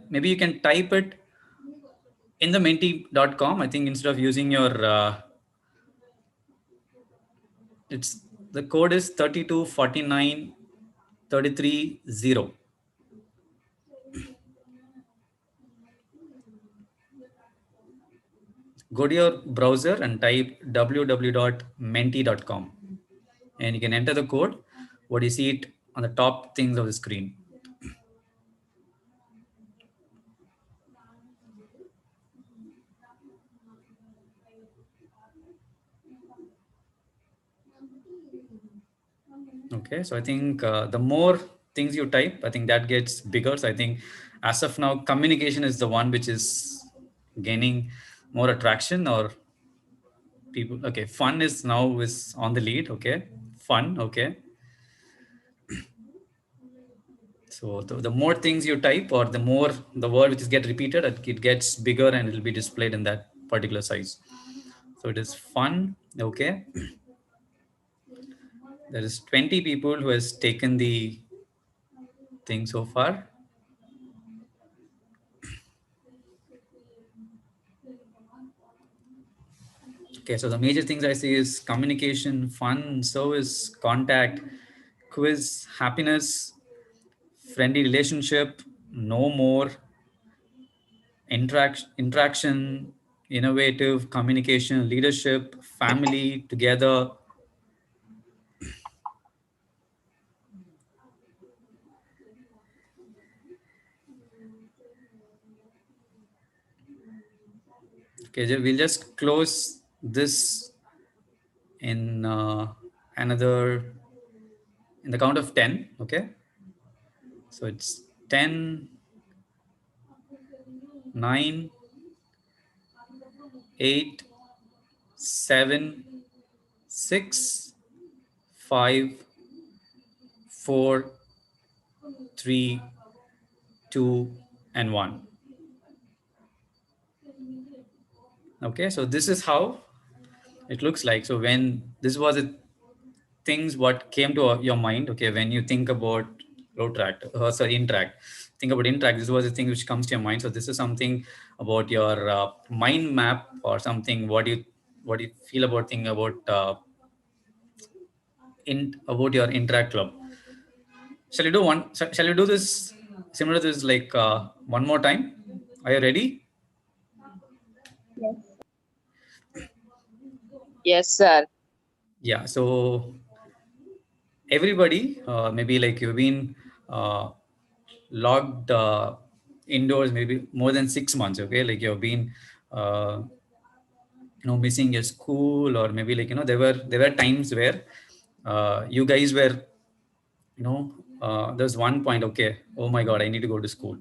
maybe you can type it in the menti.com. I think instead of using your, it's the code is 3249330. Go to your browser and type www.menti.com, and you can enter the code. What you see it on the top things of the screen. Okay, so I think the more things you type, I think that gets bigger. So I think as of now, communication is the one which is gaining more attraction, or people. Okay, fun is now is on the lead. Okay, fun. Okay, so the more things you type, or the more the word which is get repeated, it gets bigger and it will be displayed in that particular size. So it is fun. Okay, there is 20 people who has taken the thing so far. Okay, so the major things I see is communication, fun, service, contact, quiz, happiness, friendly relationship, no more, interaction, innovative, communication, leadership, family, together. Okay, we'll just close this in another, in the count of 10. Okay, so it's 10, 9, 8, 7, 6, 5, 4, 3, 2, and 1. Okay, so this is how it looks like. So when this was the things what came to your mind, okay, when you think about Rotaract, sorry, Interact, think about Interact, this was the thing which comes to your mind. So this is something about your mind map, or something what you feel about, thing about about your Interact club. Shall you do one? Shall you do this similar to this, like one more time? Are you ready? Yes. Yes, sir. Yeah. So everybody, maybe like you've been uh, logged indoors maybe more than 6 months. Okay, like you've been uh, missing your school, or maybe like there were times where you guys were, there's one point, okay, oh my god, I need to go to school.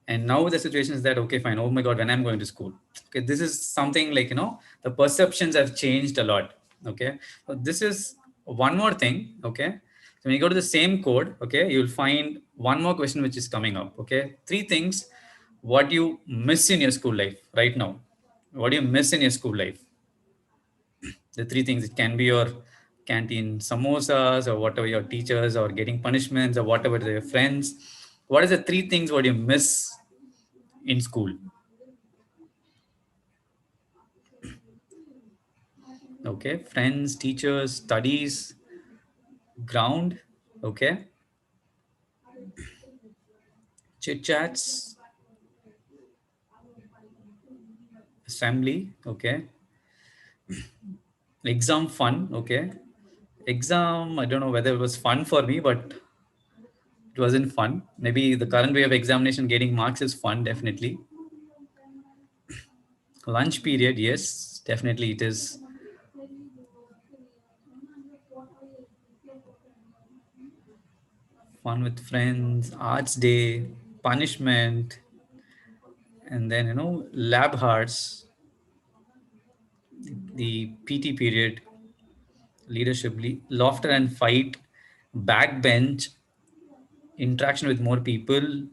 And now the situation is that, okay, fine, oh my god, when I'm going to school. Okay, this is something like, the perceptions have changed a lot. Okay, so this is one more thing. Okay, so when you go to the same code, okay, you'll find one more question which is coming up. Okay, three things what you miss in your school life right now. What do you miss in your school life? The three things, it can be your canteen samosas, or whatever, your teachers, or getting punishments, or whatever, your friends. What is the three things what you miss in school? Okay, friends, teachers, studies, ground. Okay, chit chats, assembly. Okay, exam fun. Okay, exam, I don't know whether it was fun for me, but it wasn't fun. Maybe the current way of examination, getting marks, is fun, definitely. Lunch period, yes, definitely it is. Fun with friends, arts day, punishment, and then lab hearts, the PT period, leadership, laughter and fight, backbench, interaction with more people,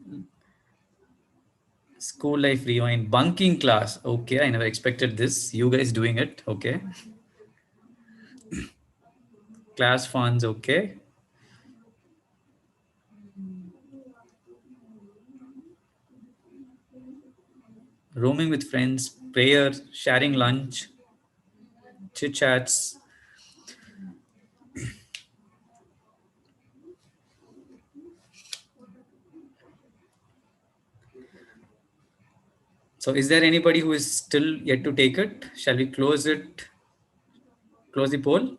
school life rewind, bunking class. Okay, I never expected this. You guys doing it. Okay, class funds. Okay, roaming with friends, prayer, sharing lunch, chit chats. So is there anybody who is still yet to take it? Shall we close it? Close the poll?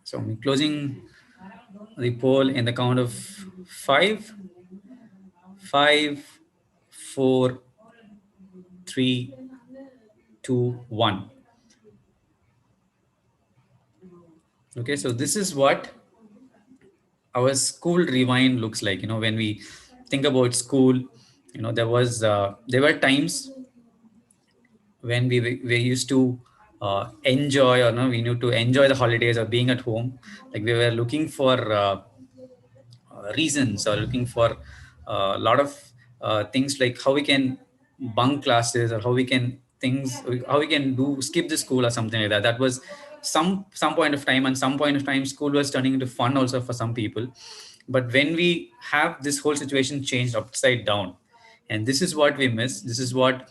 So I'm closing the poll in the count of five, five, four, three, two, one. Okay, so this is what our school rewind looks like. When we think about school, there were times when we used to enjoy, or no, we knew to enjoy the holidays or being at home. Like we were looking for reasons, or looking for a lot of things, like how we can bunk classes, or how we can do skip the school or something like that. That was some point of time, and some point of time school was turning into fun also for some people. But when we have this whole situation changed upside down, and this is what we miss. This is what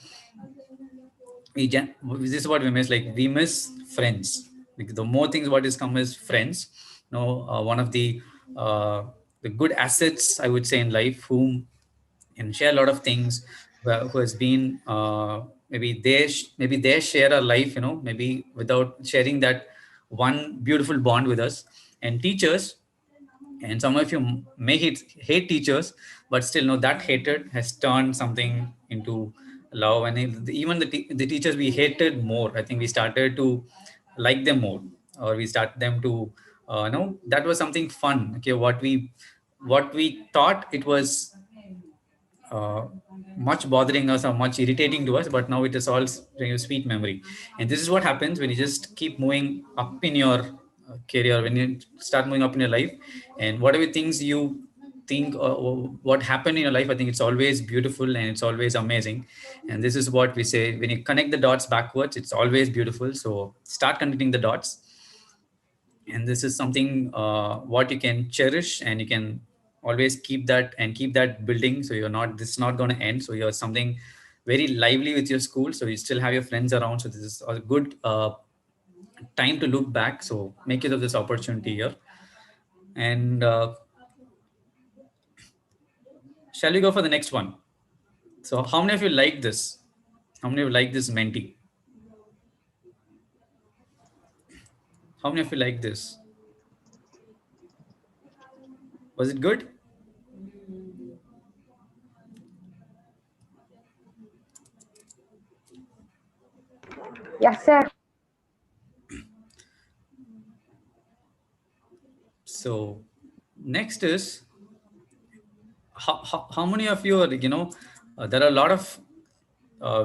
we miss. Like we miss friends. Like the more things what is come is friends. One of the good assets, I would say, in life, whom and share a lot of things, who has been, maybe they share a life, maybe without sharing that one beautiful bond with us. And teachers, and some of you may hate teachers, but still know that hatred has turned something into love. And even the teachers we hated more, I think we started to like them more, or we start them to know that was something fun. Okay, what we thought it was uh, much bothering us or much irritating to us, but now it is all sweet memory. And this is what happens when you just keep moving up in your career, when you start moving up in your life, and whatever things you think, or what happened in your life, I think it's always beautiful and it's always amazing. And this is what we say: when you connect the dots backwards, it's always beautiful. So start connecting the dots, and this is something what you can cherish, and you can always keep that and keep that building. So this is not going to end. So you're something very lively with your school, so you still have your friends around. So this is a good time to look back. So make use of this opportunity here. And shall we go for the next one? So how many of you like this? How many of you like this Menti? How many of you like this? Was it good? Yes, sir. So next is, how many of you are, there are a lot of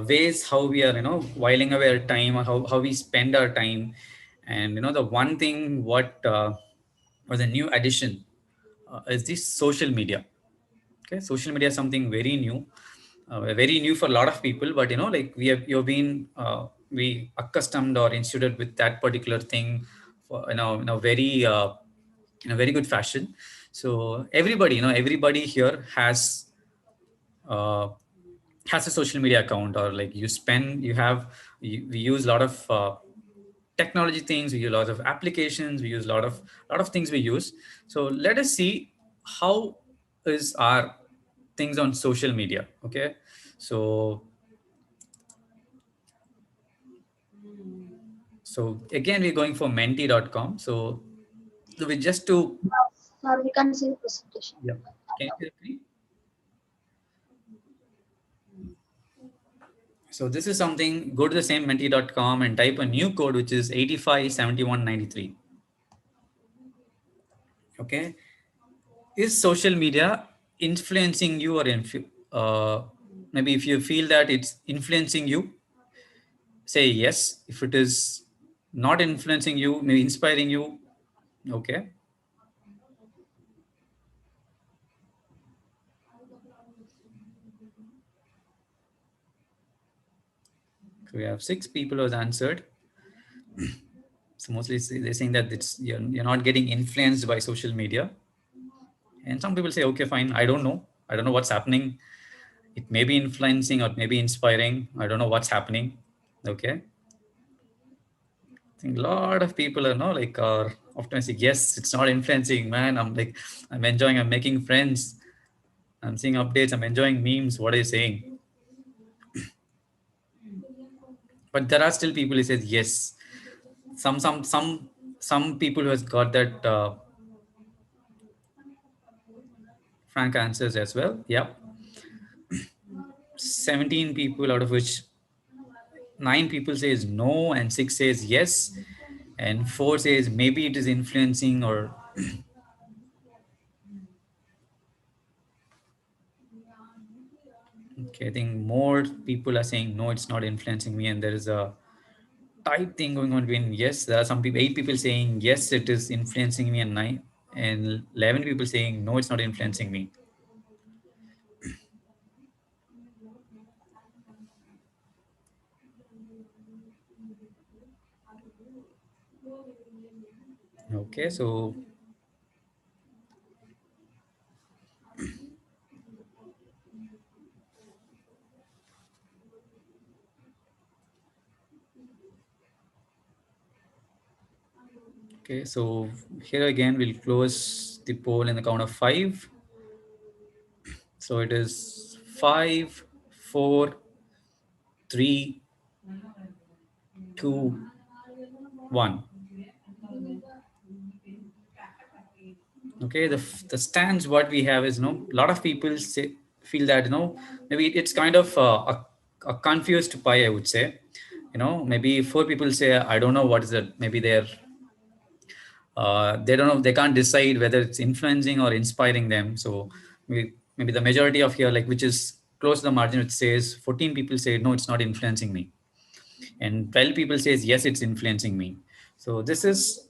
ways how we are, whiling away our time, or how we spend our time. And the one thing what was a new addition is this social media. Okay, social media is something very new for a lot of people. But like you've been we accustomed or instituted with that particular thing for, in a very good fashion. So everybody here uh, has a social media account, or like we use a lot of technology things, we use a lot of applications, we use a lot of things we use. So let us see how is our things on social media. Okay, so again we're going for menti.com. So we just to Sir, we can see the presentation. yeah, can you see? So this is something, go to the same menti.com and type a new code, which is 857193. Okay. Is social media influencing you, or maybe if you feel that it's influencing you, say yes. If it is not influencing you, maybe inspiring you, okay. So we have 6 people who has answered. So mostly they're saying that you're not getting influenced by social media. And some people say, okay, fine, I don't know. I don't know what's happening. It may be influencing or maybe inspiring. I don't know what's happening. Okay. I think a lot of people are like are optimistic. Yes, it's not influencing, man. I'm enjoying, I'm making friends. I'm seeing updates. I'm enjoying memes. What are you saying? But there are still people who says yes. Some people who has got that frank answers as well. Yep. 17 people out of which 9 people says no and 6 says yes and 4 says maybe it is influencing or okay, I think more people are saying no, it's not influencing me, and there is a tight thing going on between yes, there are some people, 8 people saying yes, it is influencing me, and 9 and 11 people saying no, it's not influencing me. Okay, so okay, so here again we'll close the poll in the count of 5. So it is 5, 4, 3, 2, 1. Okay, the stance what we have is a lot of people feel that maybe it's kind of a confused pie, I would say. Maybe 4 people say I don't know what is it. Maybe they don't know, they can't decide whether it's influencing or inspiring them. So maybe the majority of here, like, which is close to the margin, which says 14 people say no, it's not influencing me, and 12 people says yes, it's influencing me. So this is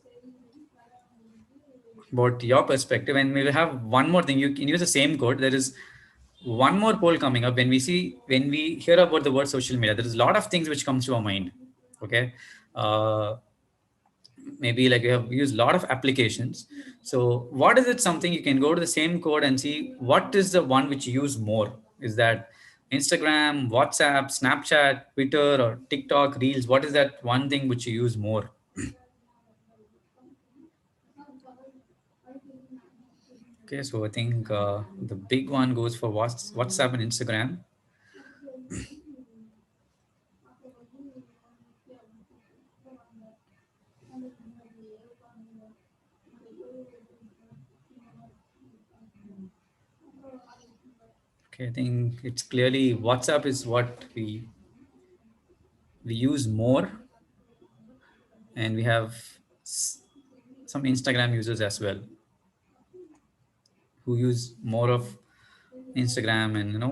about your perspective, and we will have one more thing. You can use the same code. There is one more poll coming up. When we hear about the word social media, there is a lot of things which comes to our mind. Okay. uh, Maybe like you have used a lot of applications. So what is it, something you can go to the same code and see what is the one which you use more? Is that Instagram, WhatsApp, Snapchat, Twitter, or TikTok, Reels? What is that one thing which you use more? Okay, so I think the big one goes for WhatsApp and Instagram. Okay, I think it's clearly WhatsApp is what we use more, and we have some Instagram users as well who use more of Instagram, and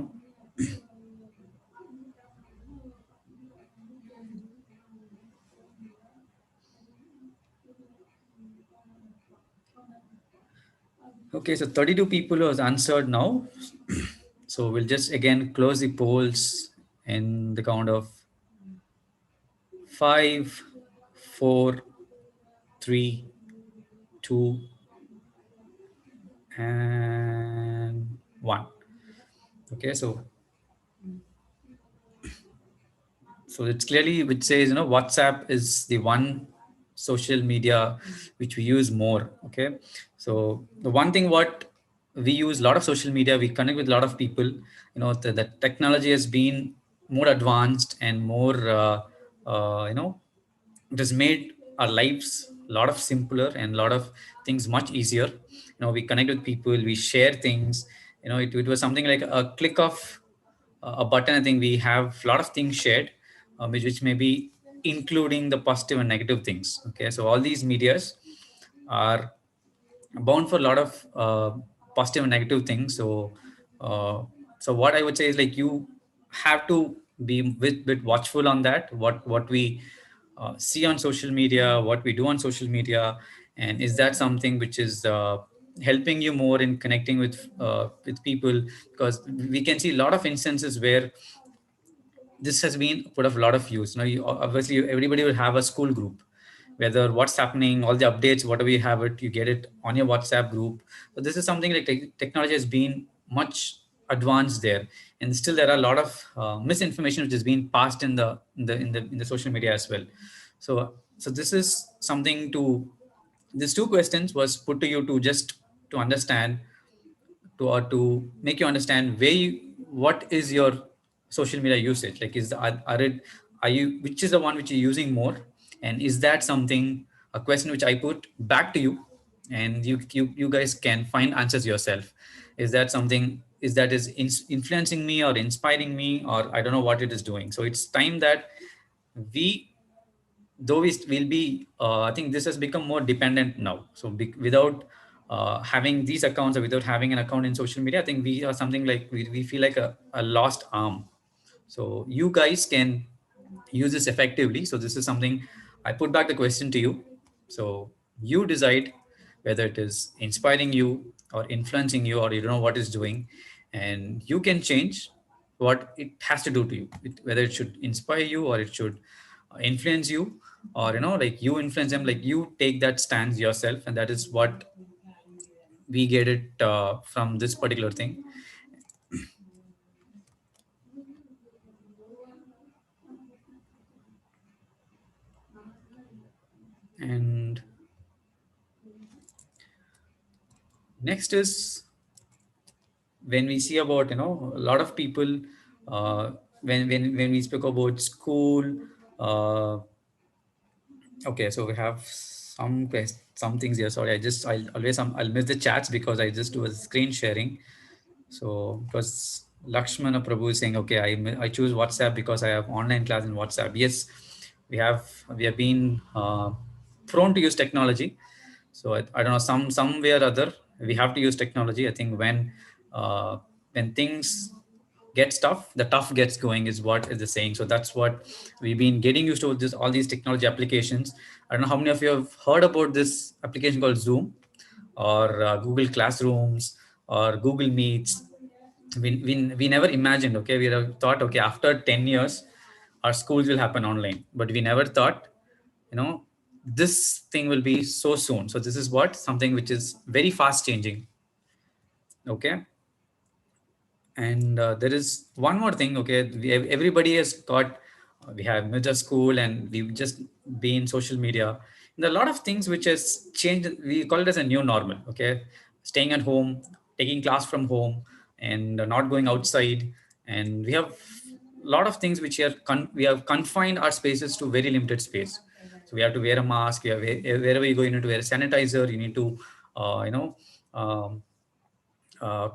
okay, so 32 people has answered now. So we'll just again close the polls in the count of 5, 4, 3, 2, and 1. Okay, so it's clearly which says WhatsApp is the one social media which we use more. Okay, so the one thing what we use a lot of social media, we connect with a lot of people. The technology has been more advanced and more it has made our lives a lot of simpler and a lot of things much easier. We connect with people, we share things. It was something like a click of a button. I think we have a lot of things shared, which may be including the positive and negative things. Okay, so all these medias are bound for a lot of positive and negative things. Uh, so what I would say is, like, you have to be bit watchful on that. What we see on social media, what we do on social media, and is that something which is helping you more in connecting with people? Because we can see a lot of instances where this has been put of a lot of use. Obviously everybody will have a school group whether what's happening, all the updates, whatever you have it, you get it on your WhatsApp group. So this is something like technology has been much advanced there, and still there are a lot of misinformation which is being passed in the social media as well. So this is something to, these two questions was put to you to just to understand, to or to make you understand where you, what is your social media usage, like is the, are you, which is the one which you're using more, and is that something, a question which I put back to you, and you guys can find answers yourself. Is that something, is that is influencing me or inspiring me, or I don't know what it is doing. So it's time that we, though we will be, I think this has become more dependent now. So without having these accounts, or without having an account in social media, I think we are something like we feel like a lost arm. So you guys can use this effectively. So this is something, I put back the question to you. So you decide whether it is inspiring you or influencing you, or you don't know what it's doing, and you can change what it has to do to you, whether it should inspire you or it should influence you, or like you influence them, like you take that stance yourself. And that is what we get it from this particular thing. And next is, when we see about, a lot of people, when we speak about school, uh, okay, so we have some things here. Sorry, I'll always, I'll miss the chats because I just do a screen sharing. So because Lakshmana Prabhu is saying, okay, I choose WhatsApp because I have online class in WhatsApp. Yes, we have been prone to use technology. So I don't know, some way or other we have to use technology. I think uh, when things gets tough, the tough gets going, is what is the saying. So that's what we've been getting used to, this all these technology applications. I don't know how many of you have heard about this application called Zoom, or Google Classrooms, or Google Meets. We never imagined, okay, we have thought, okay, after 10 years our schools will happen online, but we never thought, you know this thing will be so soon. So this is what something which is very fast changing. Okay. And there is one more thing. Okay, everybody has got, we have middle school, and we've just been social media, and a lot of things which has changed, we call it as a new normal. Okay, staying at home, taking class from home, and not going outside. And we have a lot of things which are we have confined our spaces to very limited space. So we have to wear a mask, we have, wherever you go, you need to wear a sanitizer, you need to uh, you know um, uh,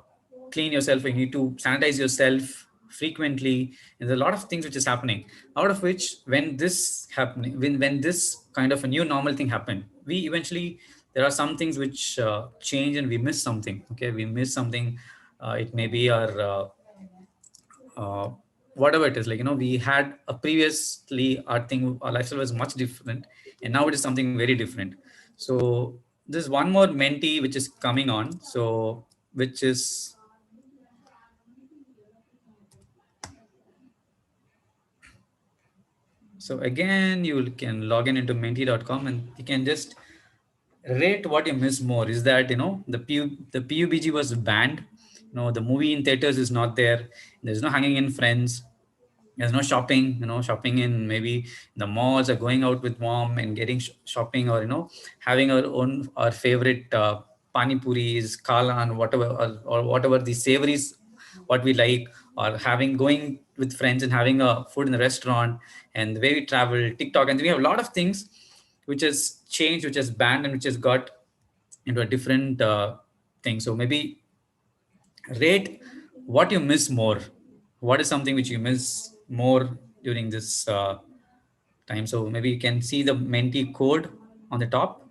clean yourself, you need to sanitize yourself frequently. And there's a lot of things which is happening, out of which, when this happening, when this kind of a new normal thing happened, we eventually, there are some things which change, and we miss something. Okay, we miss something. It may be our uh, whatever it is, like, we had a previously, our lifestyle was much different, and now it is something very different. So there's one more mentee which is coming on, so which is, so again, you can log in into menti.com, and you can just rate what you miss more. Is that, the PUBG was banned. The movie in theaters is not there. There's no hanging in friends. There's no shopping. Shopping in maybe the malls, or going out with mom and getting shopping, or having our favorite pani puris, kalan, whatever, or whatever the savories, what we like, or going with friends and having a food in the restaurant, and the way we travel, TikTok, and we have a lot of things which has changed, which has banned, and which has got into a different thing. So maybe rate what you miss more. What is something which you miss more during this time? So maybe you can see the Menti code on the top.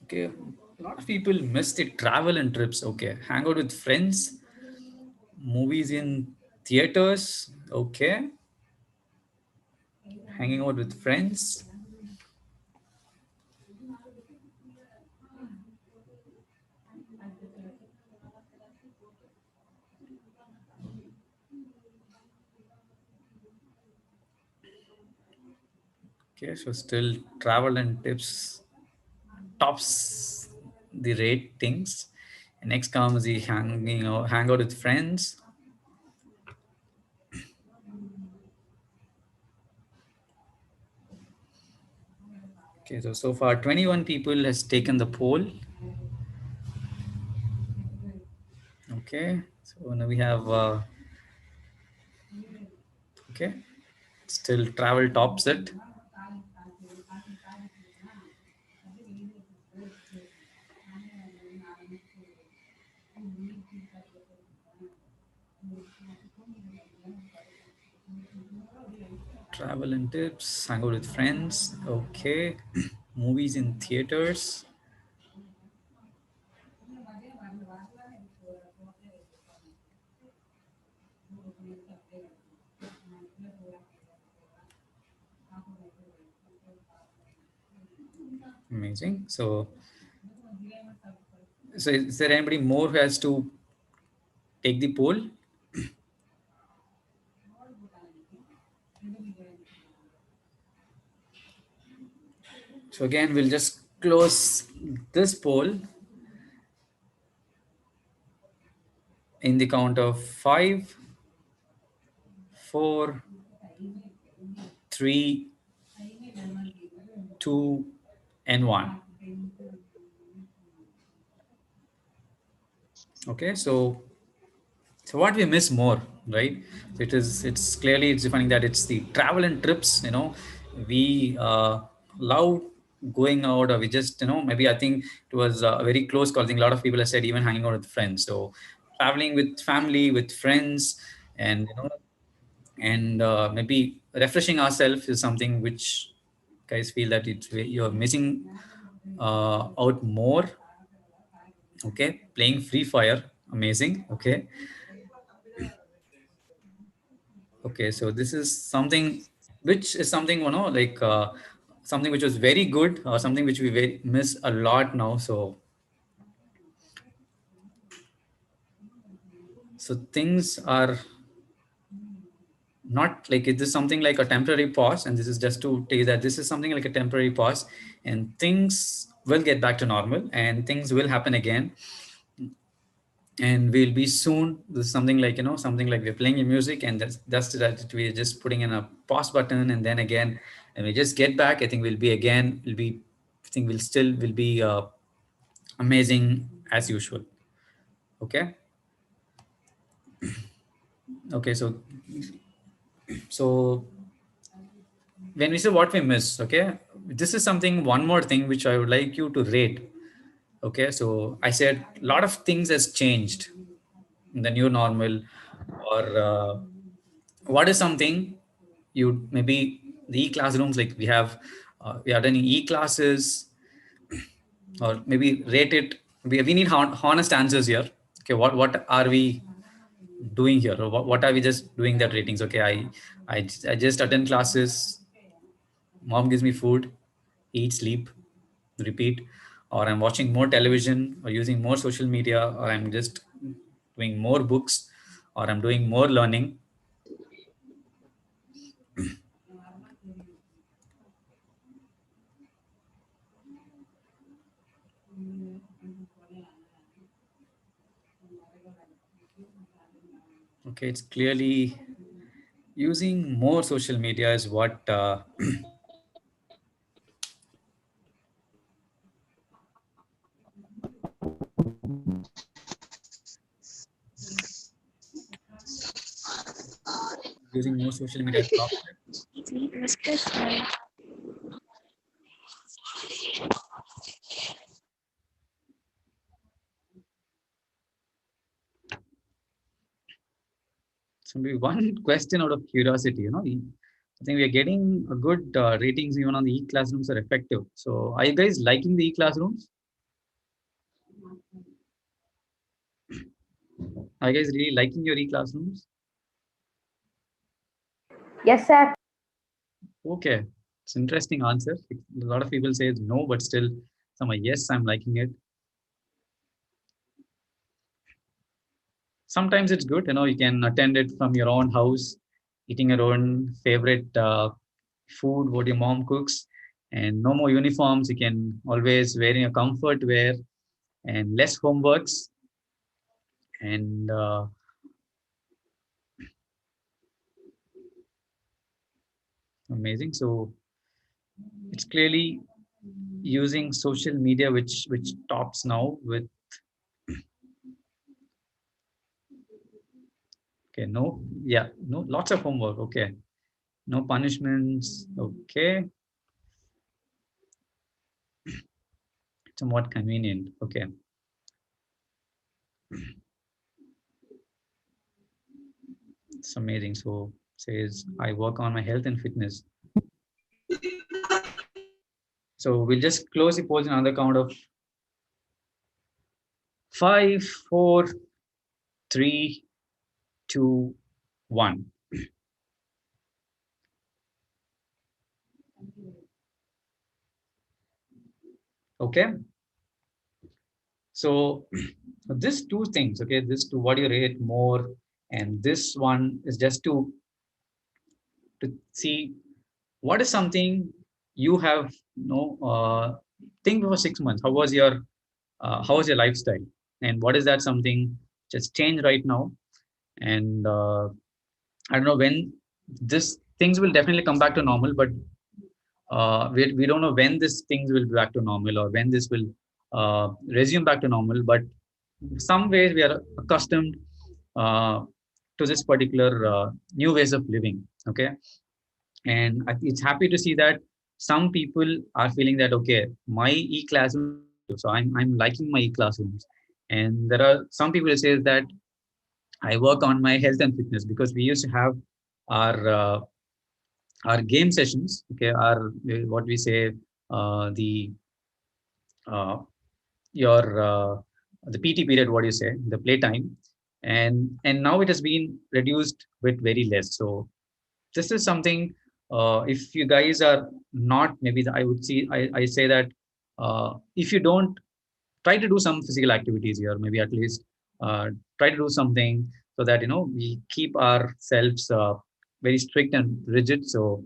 Okay, a lot of people miss the travel and trips. Okay, hang out with friends, movies in theaters. Okay, hanging out with friends. Okay, so still travel and tips tops the ratings. Next comes the hang out with friends. Okay, so far 21 people has taken the poll. Okay, so now we have okay, still travel tops it. Travel and tips, hang out with friends. Okay, movies in theaters. Amazing. So is there anybody more who has to take the poll? So again, we'll just close this poll in the count of 5, 4, 3, 2, and 1. Okay, so what we miss more, right? It's clearly it's defining that it's the travel and trips. We love going out, or we just maybe I think it was a very close call. I think a lot of people have said even hanging out with friends. So traveling with family, with friends, and and maybe refreshing ourselves is something which guys feel that you're missing out more. Okay, playing Free Fire, amazing. Okay, so this is something which is something like something which was very good, or something which we miss a lot now. So things are not like it is something like a temporary pause, and this is just to tell you that this is something like a temporary pause, and things will get back to normal, and things will happen again, and we'll be soon. This is something like something like we're playing your music, and that's that we're just putting in a pause button, and then again, and we just get back. I think I think we'll still will be amazing as usual. Okay. Okay, so when we say what we miss, okay, this is something, one more thing which I would like you to rate. Okay, so I said a lot of things has changed in the new normal, or what is something you maybe the e-classrooms, like we have done e-classes, or maybe rate it. We need honest answers here. Okay, what are we doing here, or what are we just doing that ratings? Okay, I just attend classes, mom gives me food, eat, sleep, repeat, or I'm watching more television, or using more social media, or I'm just doing more books, or I'm doing more learning. Okay, it's clearly using more social media is what using more social media is top. So maybe one question out of curiosity, I think we are getting a good ratings even on the e-classrooms are effective. So are you guys liking the e-classrooms? Are you guys really liking your e-classrooms? Yes, sir. Okay, it's interesting answer. A lot of people say no, but still some are yes, I'm liking it. Sometimes it's good, you can attend it from your own house, eating your own favorite food, what your mom cooks, and no more uniforms. You can always wear in your comfort wear, and less homeworks, and amazing. So it's clearly using social media, which tops now with okay, no, yeah, no, lots of homework. Okay, no punishments. Okay, somewhat convenient. Okay, it's amazing. So says I work on my health and fitness. So we'll just close the polls in another count of 5, 4, 3, 2, 1. Okay. So this two things, okay, this two, what you rate more, and this one is just to see what is something you have think for 6 months. How was your lifestyle, and what is that something just changed right now? And I don't know when this things will definitely come back to normal, but we don't know when this things will be back to normal or when this will resume back to normal. But some ways we are accustomed uh, to this particular new ways of living. Okay, and it's happy to see that some people are feeling that okay, my e-classroom. So I'm liking my e-classrooms, and there are some people who say that I work on my health and fitness because we used to have our uh, our game sessions. Okay, our what we say the uh, your the PT period, what do you say, the playtime, and now it has been reduced with very less. So this is something. If you guys are not, maybe I would see, I say that if you don't try to do some physical activities here, maybe at least try to do something so that we keep ourselves very strict and rigid. So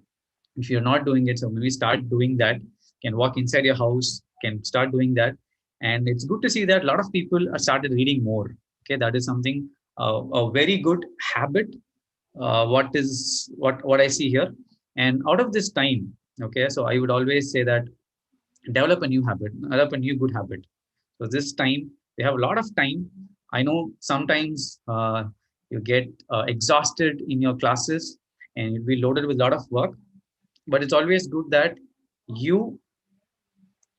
if you're not doing it, so maybe start doing that. Can walk inside your house, can start doing that. And it's good to see that a lot of people are started reading more. Okay, that is something a very good habit. What I see here, and out of this time, okay, so I would always say that develop a new habit, develop a new good habit. So this time we have a lot of time. I know sometimes you get exhausted in your classes and you'll be loaded with a lot of work, but it's always good that you,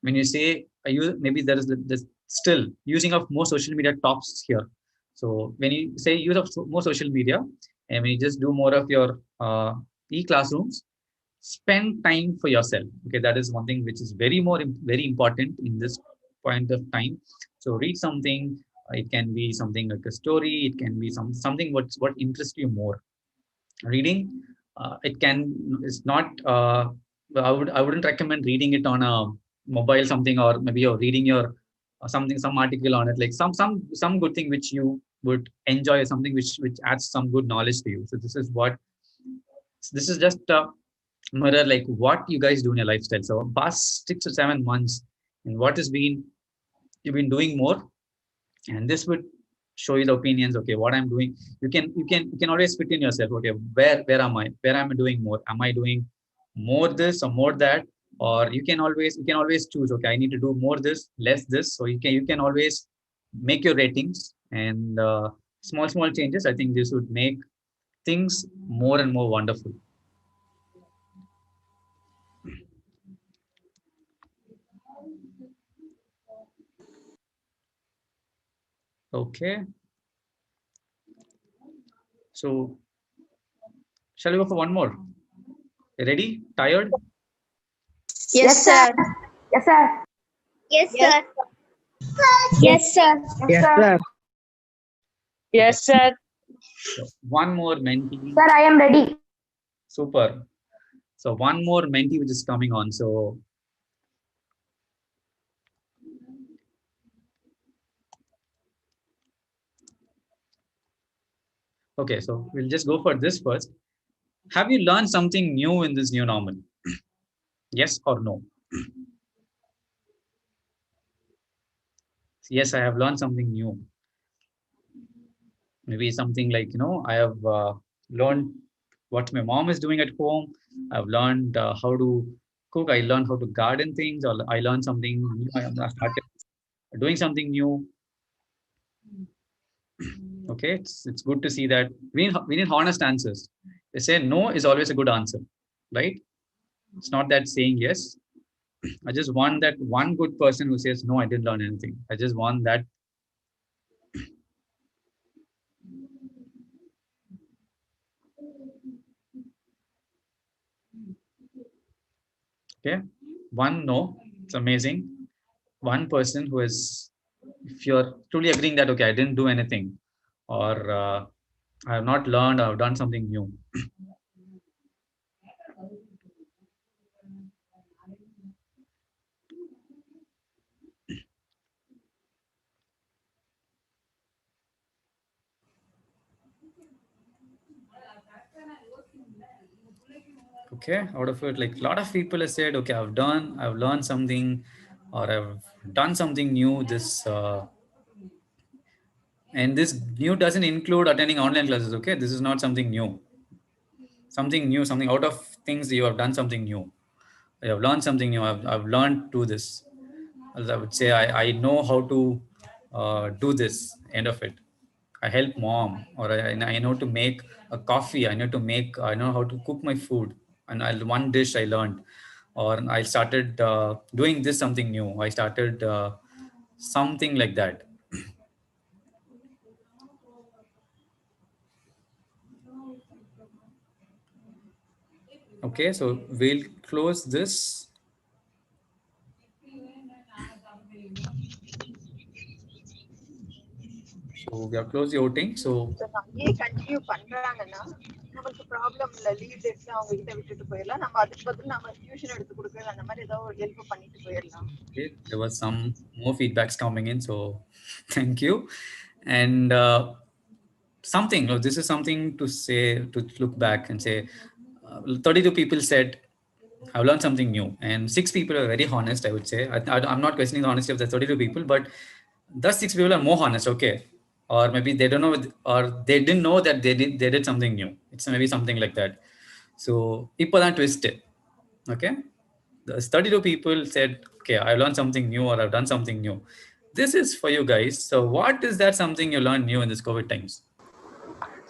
when you say you, maybe there is this still using of more social media tops here. So when you say use of more social media, and when you just do more of your e-classrooms, spend time for yourself. Okay, that is one thing which is very important in this point of time. So read something. It can be something like a story, it can be something what interests you more. Reading, it can, it's not I wouldn't recommend reading it on a mobile something, or maybe you're reading your something, some article on it, like some good thing which you would enjoy, something which adds some good knowledge to you. So this is just mirror like what you guys do in your lifestyle. So past 6 or 7 months, and what has been you've been doing more, and this would show you the opinions. Okay, what I'm doing, you can always fit in yourself. Okay, where am I, where am I doing more, am I doing more this or more that? Or you can always choose, okay, I need to do more this, less this. So you can always make your ratings, and small changes. I think this would make things more and more wonderful. Okay, so shall we go for one more? Ready? Tired? Yes, sir. Yes, sir. Yes, sir. Yes, sir. Yes, sir. Yes, sir. So one more mentee. Sir, I am ready. Super. So one more mentee which is coming on. So okay, so we'll just go for this first. Have you learned something new in this new normal? Yes or no? Yes, I have learned something new. Maybe something like, I have learned what my mom is doing at home. I've learned how to cook. I learned how to garden things, or I learned something new. I started doing something new. Okay, it's good to see that we need honest answers. They say no is always a good answer, right? It's not that saying yes. I just want that one good person who says no, I didn't learn anything. I just want that. Okay, one no, it's amazing. One person who is, if you're truly agreeing that okay, I didn't do anything, or I have not learned, I've done something new. Okay, out of it, like a lot of people have said okay, I've learned something, or I've done something new this and this new doesn't include attending online classes. Okay, this is not something new. Something new, something out of things you have done something new. I have learned something new. I've learned to this. As I would say, I know how to do this. End of it. I help mom, or I know to make a coffee. I know how to cook my food. And one dish I learned, or I started doing this something new. I started something like that. Okay, so we'll close this. So we have closed the voting. So அங்கேயே continue பண்றாங்கன்னா நமக்கு problem இல்ல. Leave எடுத்து அவங்க கிட்ட விட்டுட்டு போயிடலாம். நம்ம அதுக்கு பதில் நம்ம டியூஷன் எடுத்து கொடுக்கறது அந்த மாதிரி ஏதாவது ஒரு ஹெல்ப் பண்ணிட்டு போயிடலாம். okay, there was some more feedbacks coming in, so thank you. And something, this is something to say, to look back and say 32 people said I've learned something new, and 6 people are very honest. I would say I'm not questioning the honesty of the 32 people, but the 6 people are more honest. Okay, or maybe they don't know, or they didn't know that they did something new. It's maybe something like that. So people are twisted. Okay, the 32 people said okay, I learned something new, or I've done something new. This is for you guys. So what is that something you learned new in this COVID times?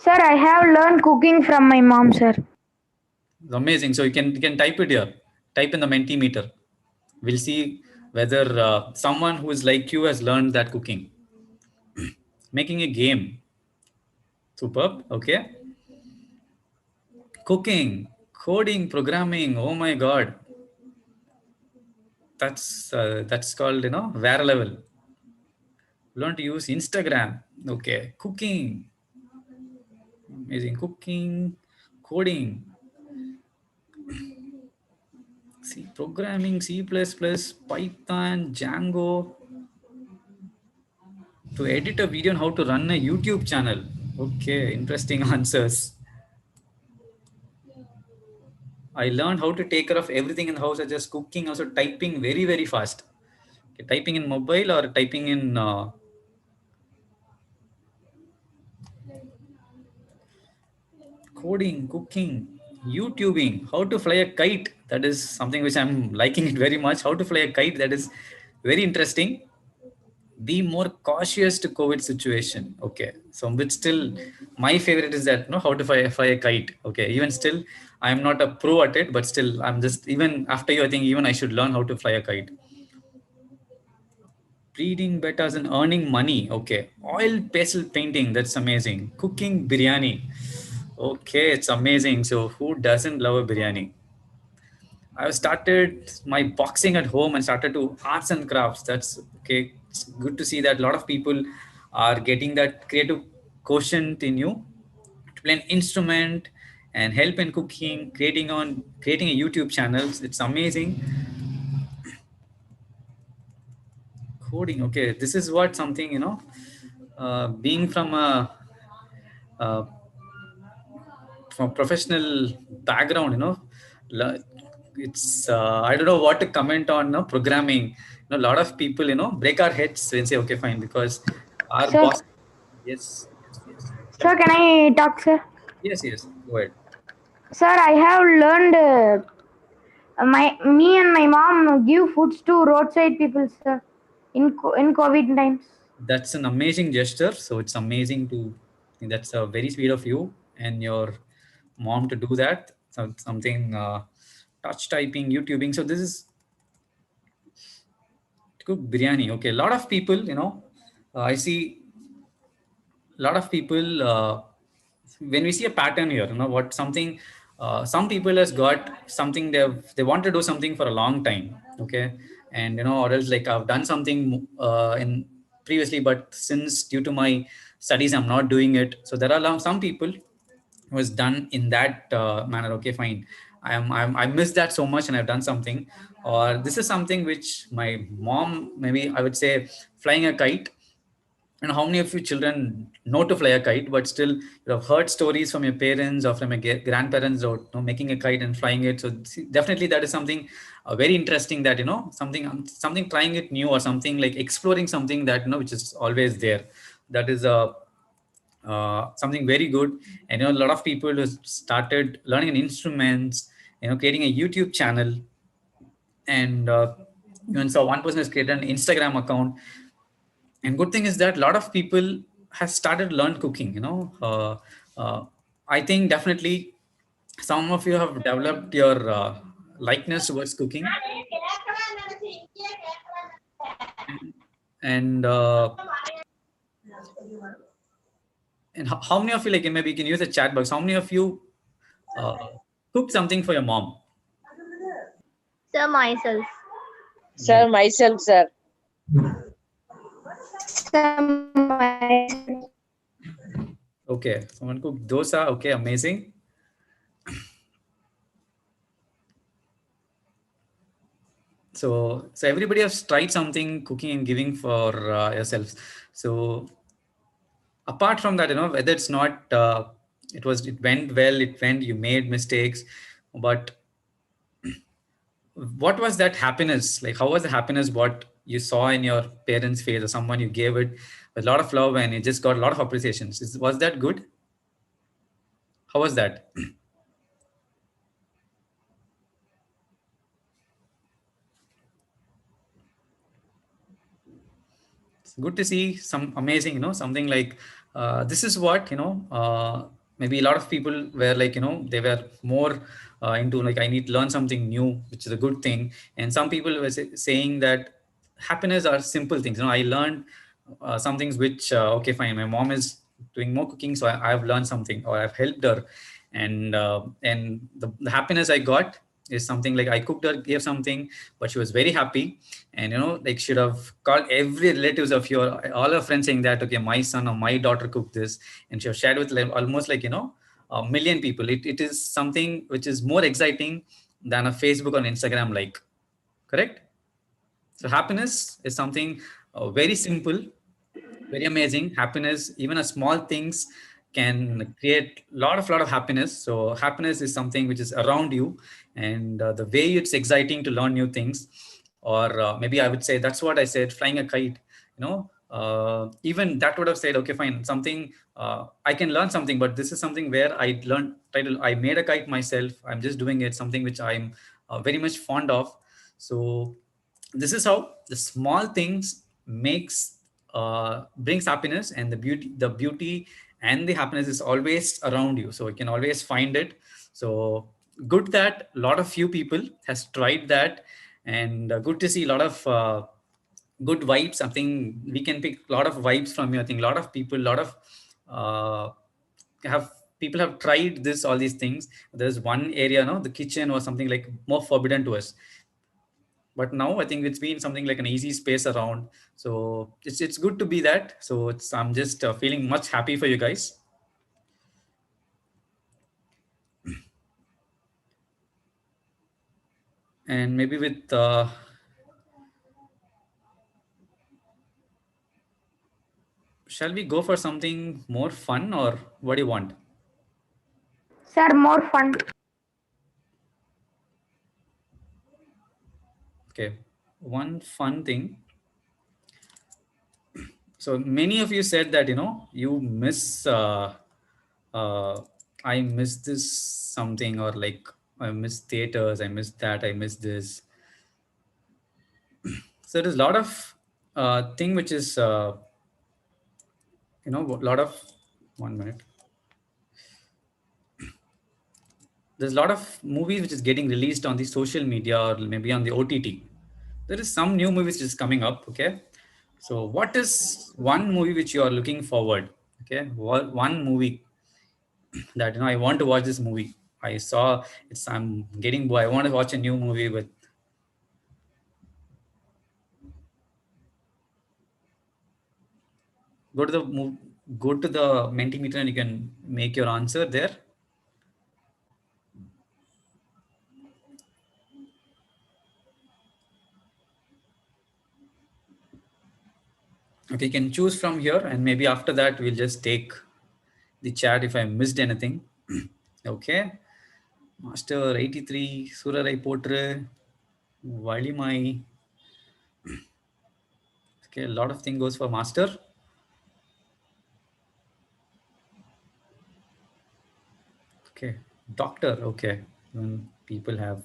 Sir, I have learned cooking from my mom, sir. It's amazing. So you can type it here. Type in the Mentimeter. We'll see whether someone who is like you has learned that cooking. Making a game. Superb. Okay. Cooking, coding, programming. Oh my God. That's called Vera level. Learn to use Instagram. Okay. Cooking. Amazing. Cooking, coding. See, programming, C++, Python, Django. To edit a video on how to run a YouTube channel. Okay, interesting answers. I learned how to take care of everything in the house, such as cooking, also typing very, very fast. Okay, typing in mobile or typing in coding, cooking, YouTubing, how to fly a kite. That is something which I'm liking it very much. How to fly a kite. That is very interesting. Be more cautious to COVID situation. Okay, so but still, my favorite is that how to fly a kite. Okay, even still, I'm not a pro at it, but still, I'm just even after you. I think even I should learn how to fly a kite. Breeding bettas and earning money. Okay, oil pastel painting. That's amazing. Cooking biryani. Okay, it's amazing. So who doesn't love a biryani? I started my boxing at home and started to arts and crafts. That's okay. It's good to see that a lot of people are getting that creative quotient in you to play an instrument and help in cooking, creating a YouTube channel. It's amazing. Coding. Okay, this is what something being uh, from a professional background. it's I don't know what to comment on, programming. A lot of people, break our heads and say, okay, fine, because our Sir. boss. Yes, yes, yes. Sir, can I talk, sir? Yes, yes. Go ahead. Sir, I have learned me and my mom give foods to roadside people, sir, in COVID times. That's an amazing gesture. So it's amazing to. That's very sweet of you and your mom to do that. So something touch typing, YouTubing. So this is cook biryani. Okay, a lot of people, I see a lot of people when we see a pattern here, what something some people has got something they want to do something for a long time, okay, and or else like I've done something in previously, but since due to my studies I'm not doing it. So there are some people who has done in that manner. Okay, fine, I miss that so much and I've done something, or this is something which my mom, maybe I would say flying a kite. And how many of you children know to fly a kite, but still you have heard stories from your parents or from your grandparents or making a kite and flying it. So definitely that is something very interesting, that something trying it new, or something like exploring something that which is always there. That is something very good. And a lot of people who started learning an instruments, creating a YouTube channel, and even so one person has created an Instagram account. And good thing is that a lot of people has started learn cooking. I think definitely some of you have developed your likeness towards cooking. And how many of you, like, maybe you can use a chat box, how many of you uh, cook something for your mom? Sir, myself. Sir, myself, sir. Sir, myself. Okay, someone cook dosa. Okay, amazing. So everybody has tried something cooking and giving for yourselves. So apart from that, whether it's not it went well, you made mistakes, but what was that happiness like? How was the happiness what you saw in your parents' face, or someone you gave it with a lot of love and you just got a lot of appreciations? Was that good? How was that? It's good to see some amazing, something like this is what, maybe a lot of people were like, they were more into like, I need to learn something new, which is a good thing. And some people were saying that happiness are simple things. I learned some things which, okay, fine, my mom is doing more cooking, so I've learned something, or I've helped her. And the happiness I got is something like I cooked her, gave something, but she was very happy. And like, should have called every relatives of all her friends, saying that, okay, my son or my daughter cooked this, and she have shared with almost like, a million people. It is something which is more exciting than a Facebook or Instagram like. Correct? So happiness is something very simple, very amazing. Happiness, even a small things can create lot of happiness. So happiness is something which is around you, and the way it's exciting to learn new things. Or maybe I would say, that's what I said, flying a kite, even that would have said, okay, fine, something I can learn something, but this is something where I made a kite myself. I'm just doing it, something which I'm very much fond of. So this is how the small things makes brings happiness. And the beauty and the happiness is always around you, so you can always find it. So good that a lot of few people has tried that. And good to see a lot of good vibes. Something we can pick a lot of vibes from you. I think a lot of people, a lot of uh, have people have tried this, all these things. There's one area, the kitchen or something like more forbidden to us, but now I think it's been something like an easy space around. So it's good to be that. So I'm just feeling much happy for you guys. And maybe with shall we go for something more fun, or what do you want? Sir, more fun. Okay, one fun thing. So many of you said that you miss. I miss this something, or like I miss theaters. I miss that. I miss this. So there's a lot of thing which is a lot of 1 minute. There's a lot of movies which is getting released on the social media or maybe on the OTT. There is some new movies which is coming up. Okay, so what is one movie which you are looking forward? Okay, one movie that I want to watch this movie. I saw it's. I'm getting bored. I want to watch a new movie with. Go to the go to the Mentimeter and you can make your answer there. Okay, you can choose from here, and maybe after that we'll just take the chat if I missed anything. Okay, Master 83, Surarai Potre, Valimai. Okay, a lot of thing goes for Master. Okay, Doctor. Okay, when people have.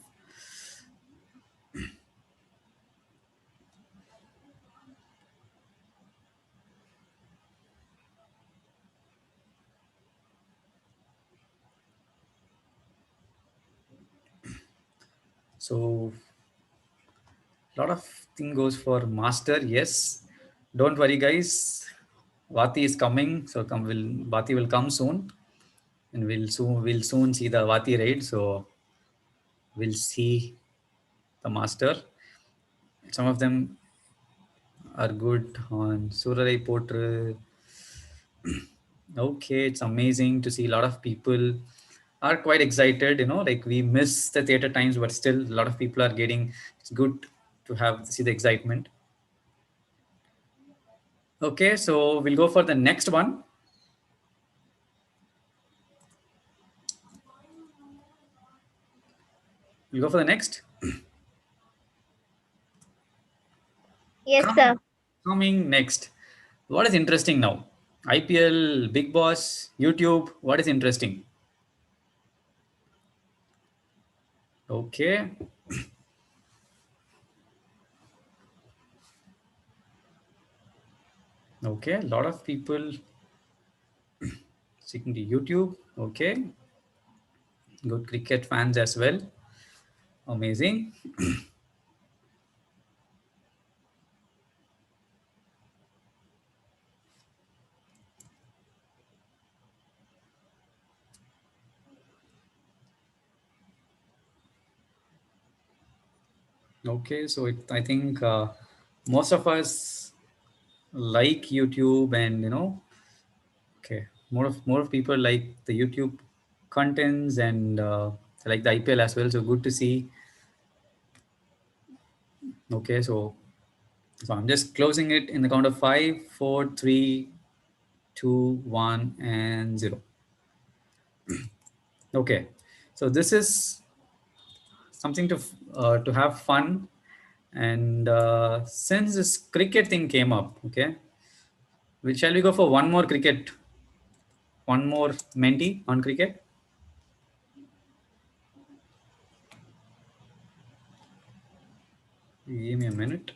So lot of thing goes for Master. Yes, don't worry guys, Vati is coming, so Vati will come soon, and we'll soon see the Vati raid. So we'll see the Master. Some of them are good on Surarai Potre. Okay, it's amazing to see a lot of people are quite excited. Like we miss the theater times, but still a lot of people are getting. It's good to see the excitement. Okay, so we'll go for the next one. We'll go for the next. Yes, sir. Coming next. What is interesting now? IPL, Big Boss, YouTube. What is interesting? Okay. Okay, a lot of people sticking to YouTube. Okay. Good cricket fans as well. Amazing. Okay, so I think most of us like YouTube, and okay, more of people like the YouTube contents, and like the IPL as well. So good to see. Okay, so I'm just closing it in the count of 5, 4, 3, 2, 1, and 0. Okay, so this is something to have fun, and since this cricket thing came up, okay, shall we go for one more cricket, one more Menti on cricket? Give me a minute.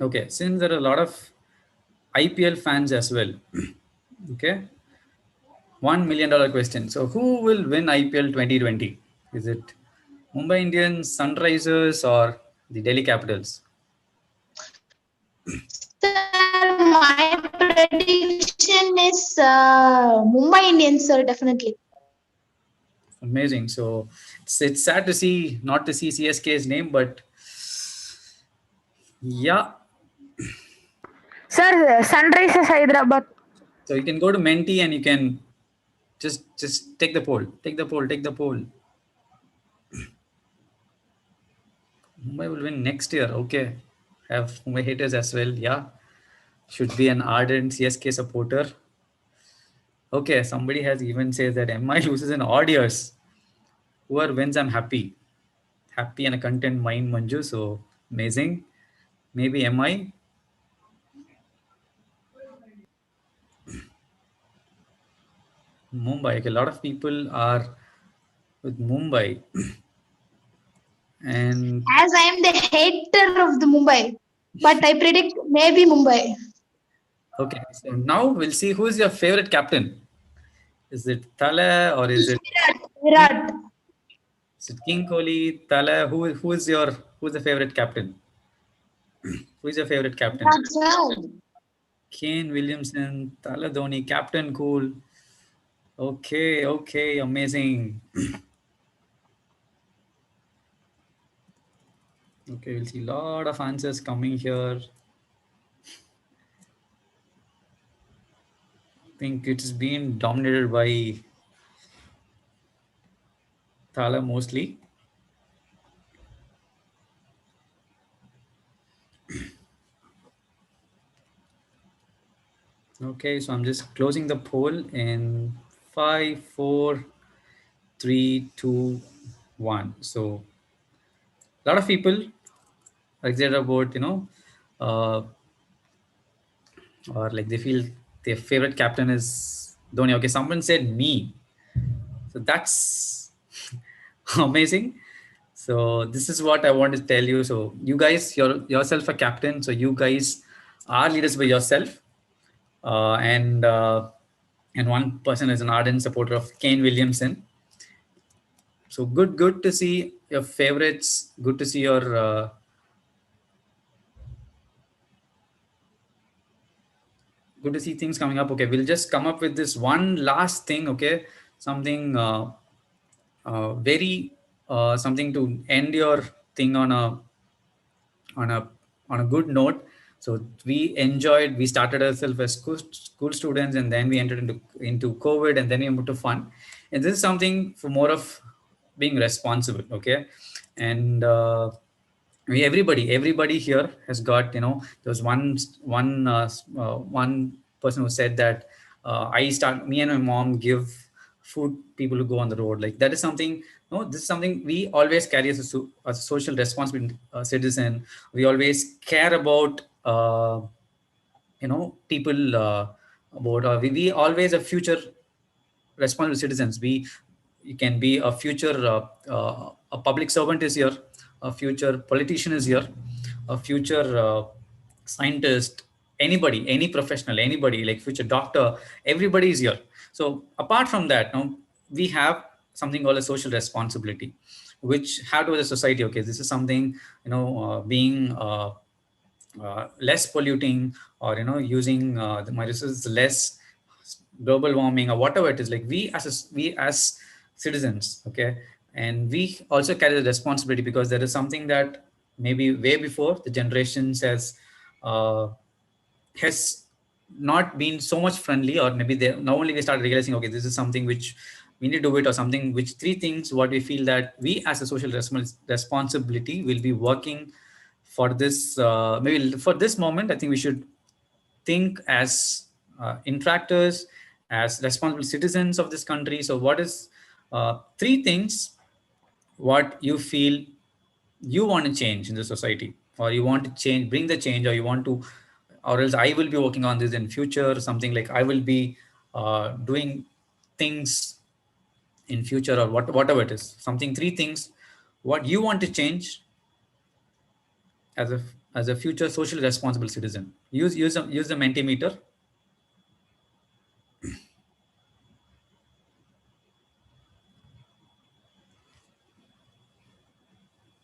Okay, since there are a lot of IPL fans as well, okay, $1 million question. So who will win IPL 2020? Is it Mumbai Indians, Sunrisers, or the Delhi Capitals? Sir, my prediction is Mumbai Indians, sir, definitely. Amazing. So it's sad to see, not to see CSK's name, but yeah. Sir, Sunrisers Hyderabad. So you can go to Menti and you can just take the poll. Take the poll. Mumbai will win next year. Okay. Have Mumbai haters as well. Yeah. Should be an ardent CSK supporter. Okay. Somebody has even said that MI loses in odd years. Whoever wins, I'm happy. Happy and a content mind, Manju. So amazing. Maybe MI. Mumbai. Okay, a lot of people are with Mumbai. And As I am the hater of the Mumbai, but I predict maybe Mumbai. okay, so now we'll see who is your favorite captain. Is it Thala or Virat. is it King Kohli? Thala? Who's the favorite captain? Who is your favorite captain? Virat, sir. Kane Williamson, Thala Dhoni, Captain Cool. Okay, okay, amazing. Okay, we'll see a lot of answers coming here. I think it's been dominated by Thala mostly. Okay, so I'm just closing the poll in 5, 4, 3, 2, 1. So a lot of people are excited about, uh, or like they feel their favorite captain is Dhoni. Okay, someone said me. So that's amazing. So this is what I want to tell you. So you guys, you're yourself a captain. So you guys are leaders by yourself. And one person is an ardent supporter of Kane Williamson. So good to see your favorites. Good to see your good to see things coming up. Okay, we'll just come up with this one last thing. Okay, something very something to end your thing on a on a good note. So we started ourselves as school students, and then we entered into COVID, and then we moved to fun. And this is something for more of being responsible. Okay, and everybody here has got, there was one person who said that me and my mom give food people who go on the road. Like that is something, no, this is something we always carry as as a social responsible citizen. We always care about people about we always a future responsible citizens. You can be a future a public servant is here, a future politician is here, a future scientist, anybody, any professional, anybody like future doctor, everybody is here. So apart from that, now we have something called a social responsibility, which how to the society. Okay, this is something, being less polluting, or using my resources less, global warming or whatever it is. Like we as citizens, okay, and we also carry the responsibility, because there is something that maybe way before the generations has not been so much friendly, or maybe they now only we start realizing, okay, this is something which we need to do it, or something which three things what we feel that we as a social responsibility will be working for this. Maybe for this moment, I think we should think as interactors, as responsible citizens of this country. So what is three things what you feel you want to change in the society, or you want to change, bring the change, or you want to, or else I will be working on this in future, something like I will be doing things in future, or whatever it is, something, three things what you want to change as a future social responsible citizen. Use the Mentimeter.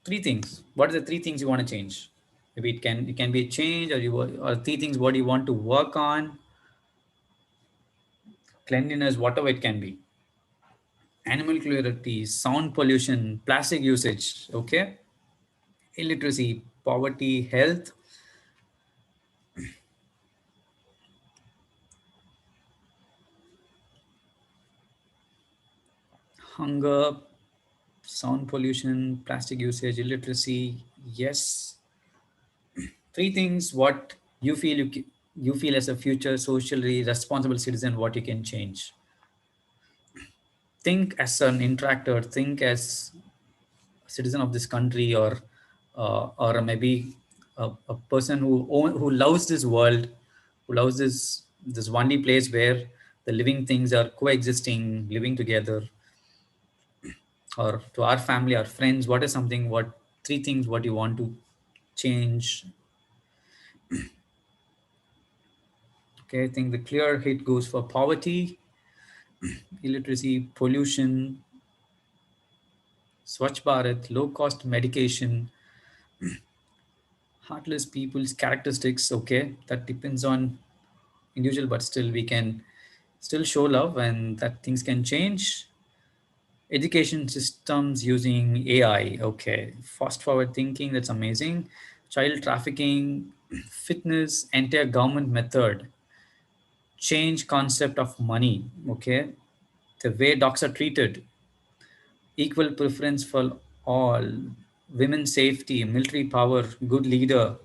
Three things. What are the three things you want to change? Maybe it can be a change, or three things what you want to work on. Cleanliness, whatever it can be. Animal cruelty, sound pollution, plastic usage. Okay, illiteracy, poverty, health. Hunger, sound pollution, plastic usage, illiteracy, Yes. Three things what you feel you feel as a future socially responsible citizen, what you can change. Think as an interactor, think as a citizen of this country, or maybe a person who loves this world, who loves this only place where the living things are coexisting, living together, or to our family, our friends. What is something, what three things what you want to change? Okay, I think the clear hit goes for poverty, illiteracy, pollution, Swachh Bharat, low cost medication, heartless people's characteristics. Okay, that depends on individual, but still we can still show love and that things can change. Education systems using AI. Okay, fast forward thinking, that's amazing. Child trafficking, fitness, entire government method, change concept of money. Okay, the way dogs are treated, equal preference for all, women's safety, military power, good leader,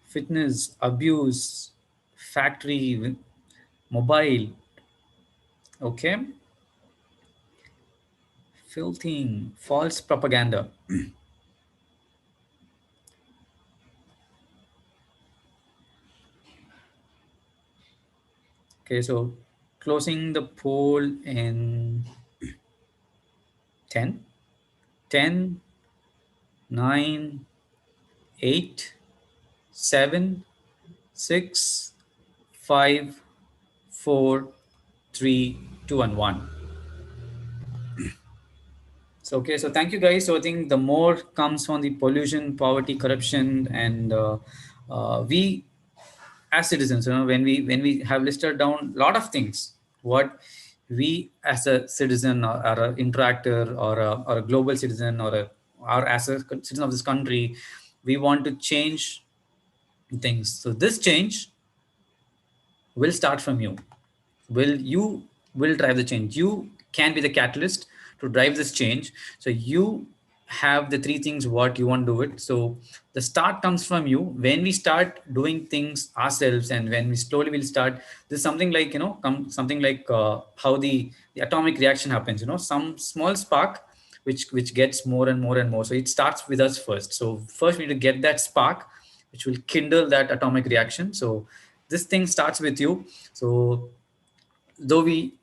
fitness, abuse, factory, mobile, okay, filthy, false propaganda. Okay, so closing the poll in 10, 10, 9, 8, 7, 6, 5, 4, 3, 2, and 1. So, okay, so thank you guys. So I think the more comes from the pollution, poverty, corruption, and we as citizens, when we have listed down a lot of things, what we as a citizen or an interactor or a global citizen or as a citizen of this country, we want to change things. So this change will start from you. You will drive the change. You can be the catalyst to drive this change. So you have the three things what you want to do it. So the start comes from you. When we start doing things ourselves, and when we slowly will start, this is something like, something like how the atomic reaction happens, some small spark which gets more and more and more. So it starts with us first. So first we need to get that spark which will kindle that atomic reaction. So this thing starts with you. So though we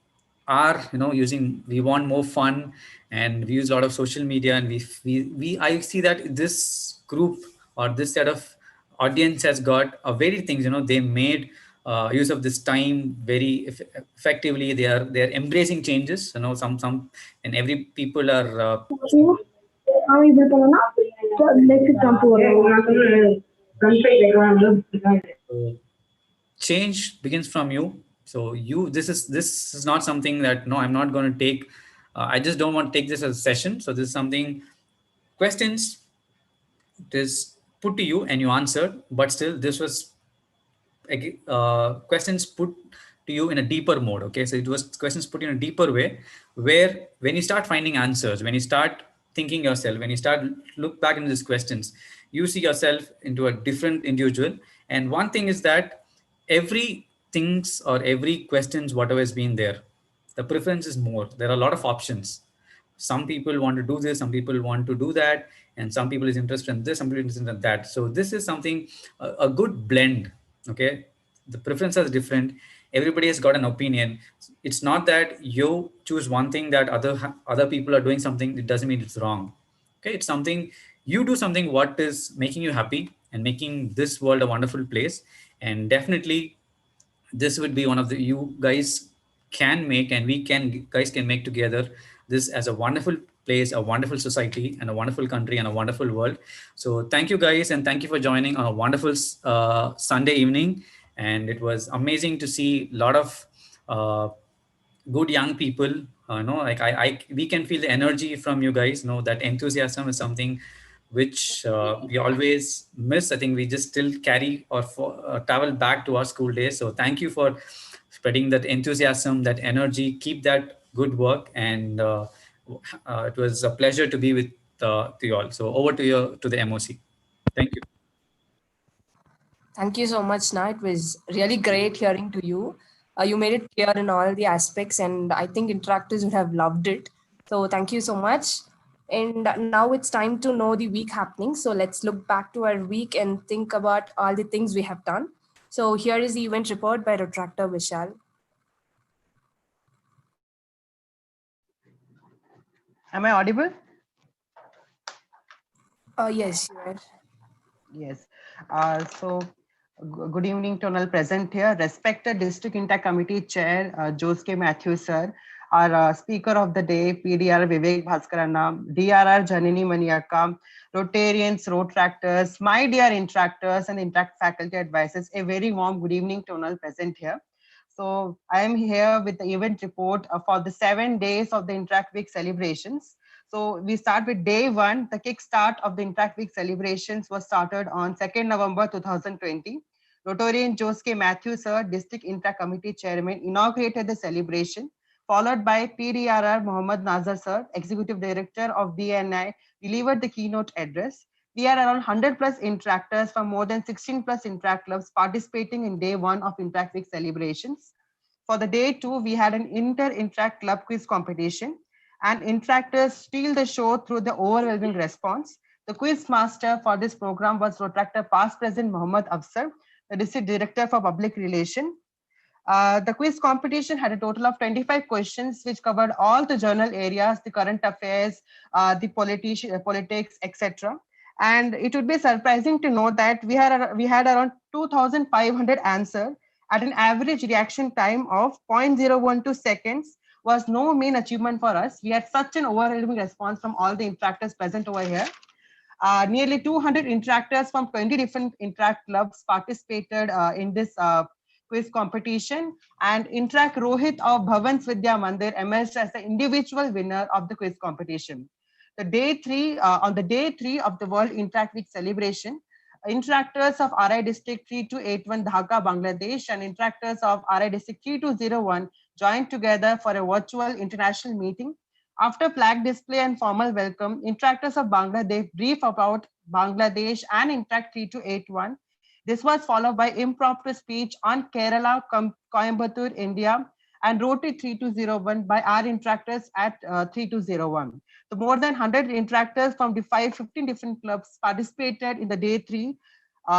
are we want more fun, and we use a lot of social media, and we I see that this group or this set of audience has got a very things, they made use of this time very effectively. They are embracing changes, some and every people are change begins from you. So this is not something that, no, I'm not going to take, I just don't want to take this as a session. So this is something, questions, it is put to you and you answer, but still this was questions put to you in a deeper mode. Okay, so it was questions put in a deeper way, where when you start finding answers, when you start thinking yourself, when you start look back into these questions, you see yourself into a different individual. And one thing is that every things or every questions whatever has been there, the preference is more. There are a lot of options. Some people want to do this, some people want to do that, and some people is interested in this, some people is interested in that. So this is something, a good blend. Okay, the preferences are different, everybody has got an opinion. It's not that you choose one thing that other people are doing something, it doesn't mean it's wrong. Okay, it's something, you do something what is making you happy and making this world a wonderful place. And definitely this would be one of the, you guys can make, and guys can make together this as a wonderful place, a wonderful society, and a wonderful country, and a wonderful world. So thank you guys, and thank you for joining on a wonderful Sunday evening. And it was amazing to see a lot of good young people. Like we can feel the energy from you guys. That enthusiasm is something which we always miss. I think we just still carry or travel back to our school days. So thank you for spreading that enthusiasm, that energy. Keep that good work. And it was a pleasure to be with to you all. So over to you, to the MOC. Thank you. Thank you so much, Na. It was really great hearing to you. You made it clear in all the aspects, and I think interactors would have loved it. So thank you so much. And now it's time to know the week happening. So let's look back to our week and think about all the things we have done. So here is the event report by Retractor Vishal. Am I audible? Yes, you are. Yes. Good evening to all present here. Respected District Inter Committee Chair Jose K. Matthews sir, our Speaker of the Day PDR Vivek Bhaskarana, DRR Janini Maniaka, Rotarians, Rotractors, my dear Interactors and Interact faculty advisors. A very warm good evening to all present here. So I am here with the event report for the 7 days of the Interact Week celebrations. So we start with day 1. The kickstart of the Interact Week celebrations was started on 2nd November 2020. Rotarian Jose K. Matthews sir, District Inter Committee Chairman, inaugurated the celebration, followed by PDRR Mohammad Nazar sir, Executive Director of DNI, delivered the keynote address. We are around 100 plus interactors from more than 16 plus Interact clubs participating in day 1 of Interact Week celebrations. For the day 2, we had an Interact club quiz competition, and interactors steal the show through the overwhelming response. The quiz master for this program was Rotractor Past President Mohammad Afsar, the District Director for Public Relations. The quiz competition had a total of 25 questions, which covered all the journal areas, the current affairs, the politics, etc. And it would be surprising to know that we had around 2,500 answers at an average reaction time of 0.012 seconds. Was no mean achievement for us. We had such an overwhelming response from all the interactors present over here. Nearly 200 interactors from 20 different Interact clubs participated in this quiz competition, and Interact Rohit of Bhavans Vidya Mandir emerged as the individual winner of the quiz competition. On the day 3 of the World Interact Week celebration, interactors of RI District 3281 Dhaka, Bangladesh, and interactors of RI District 3201 joined together for a virtual international meeting. After flag display and formal welcome, interactors of Bangladesh brief about Bangladesh and Interact 3281. This was followed by impromptu speech on Kerala, Coimbatore, India, and Rotary 3201 by our interactors at 3201. So more than 100 interactors from the 15 different clubs participated in the day 3.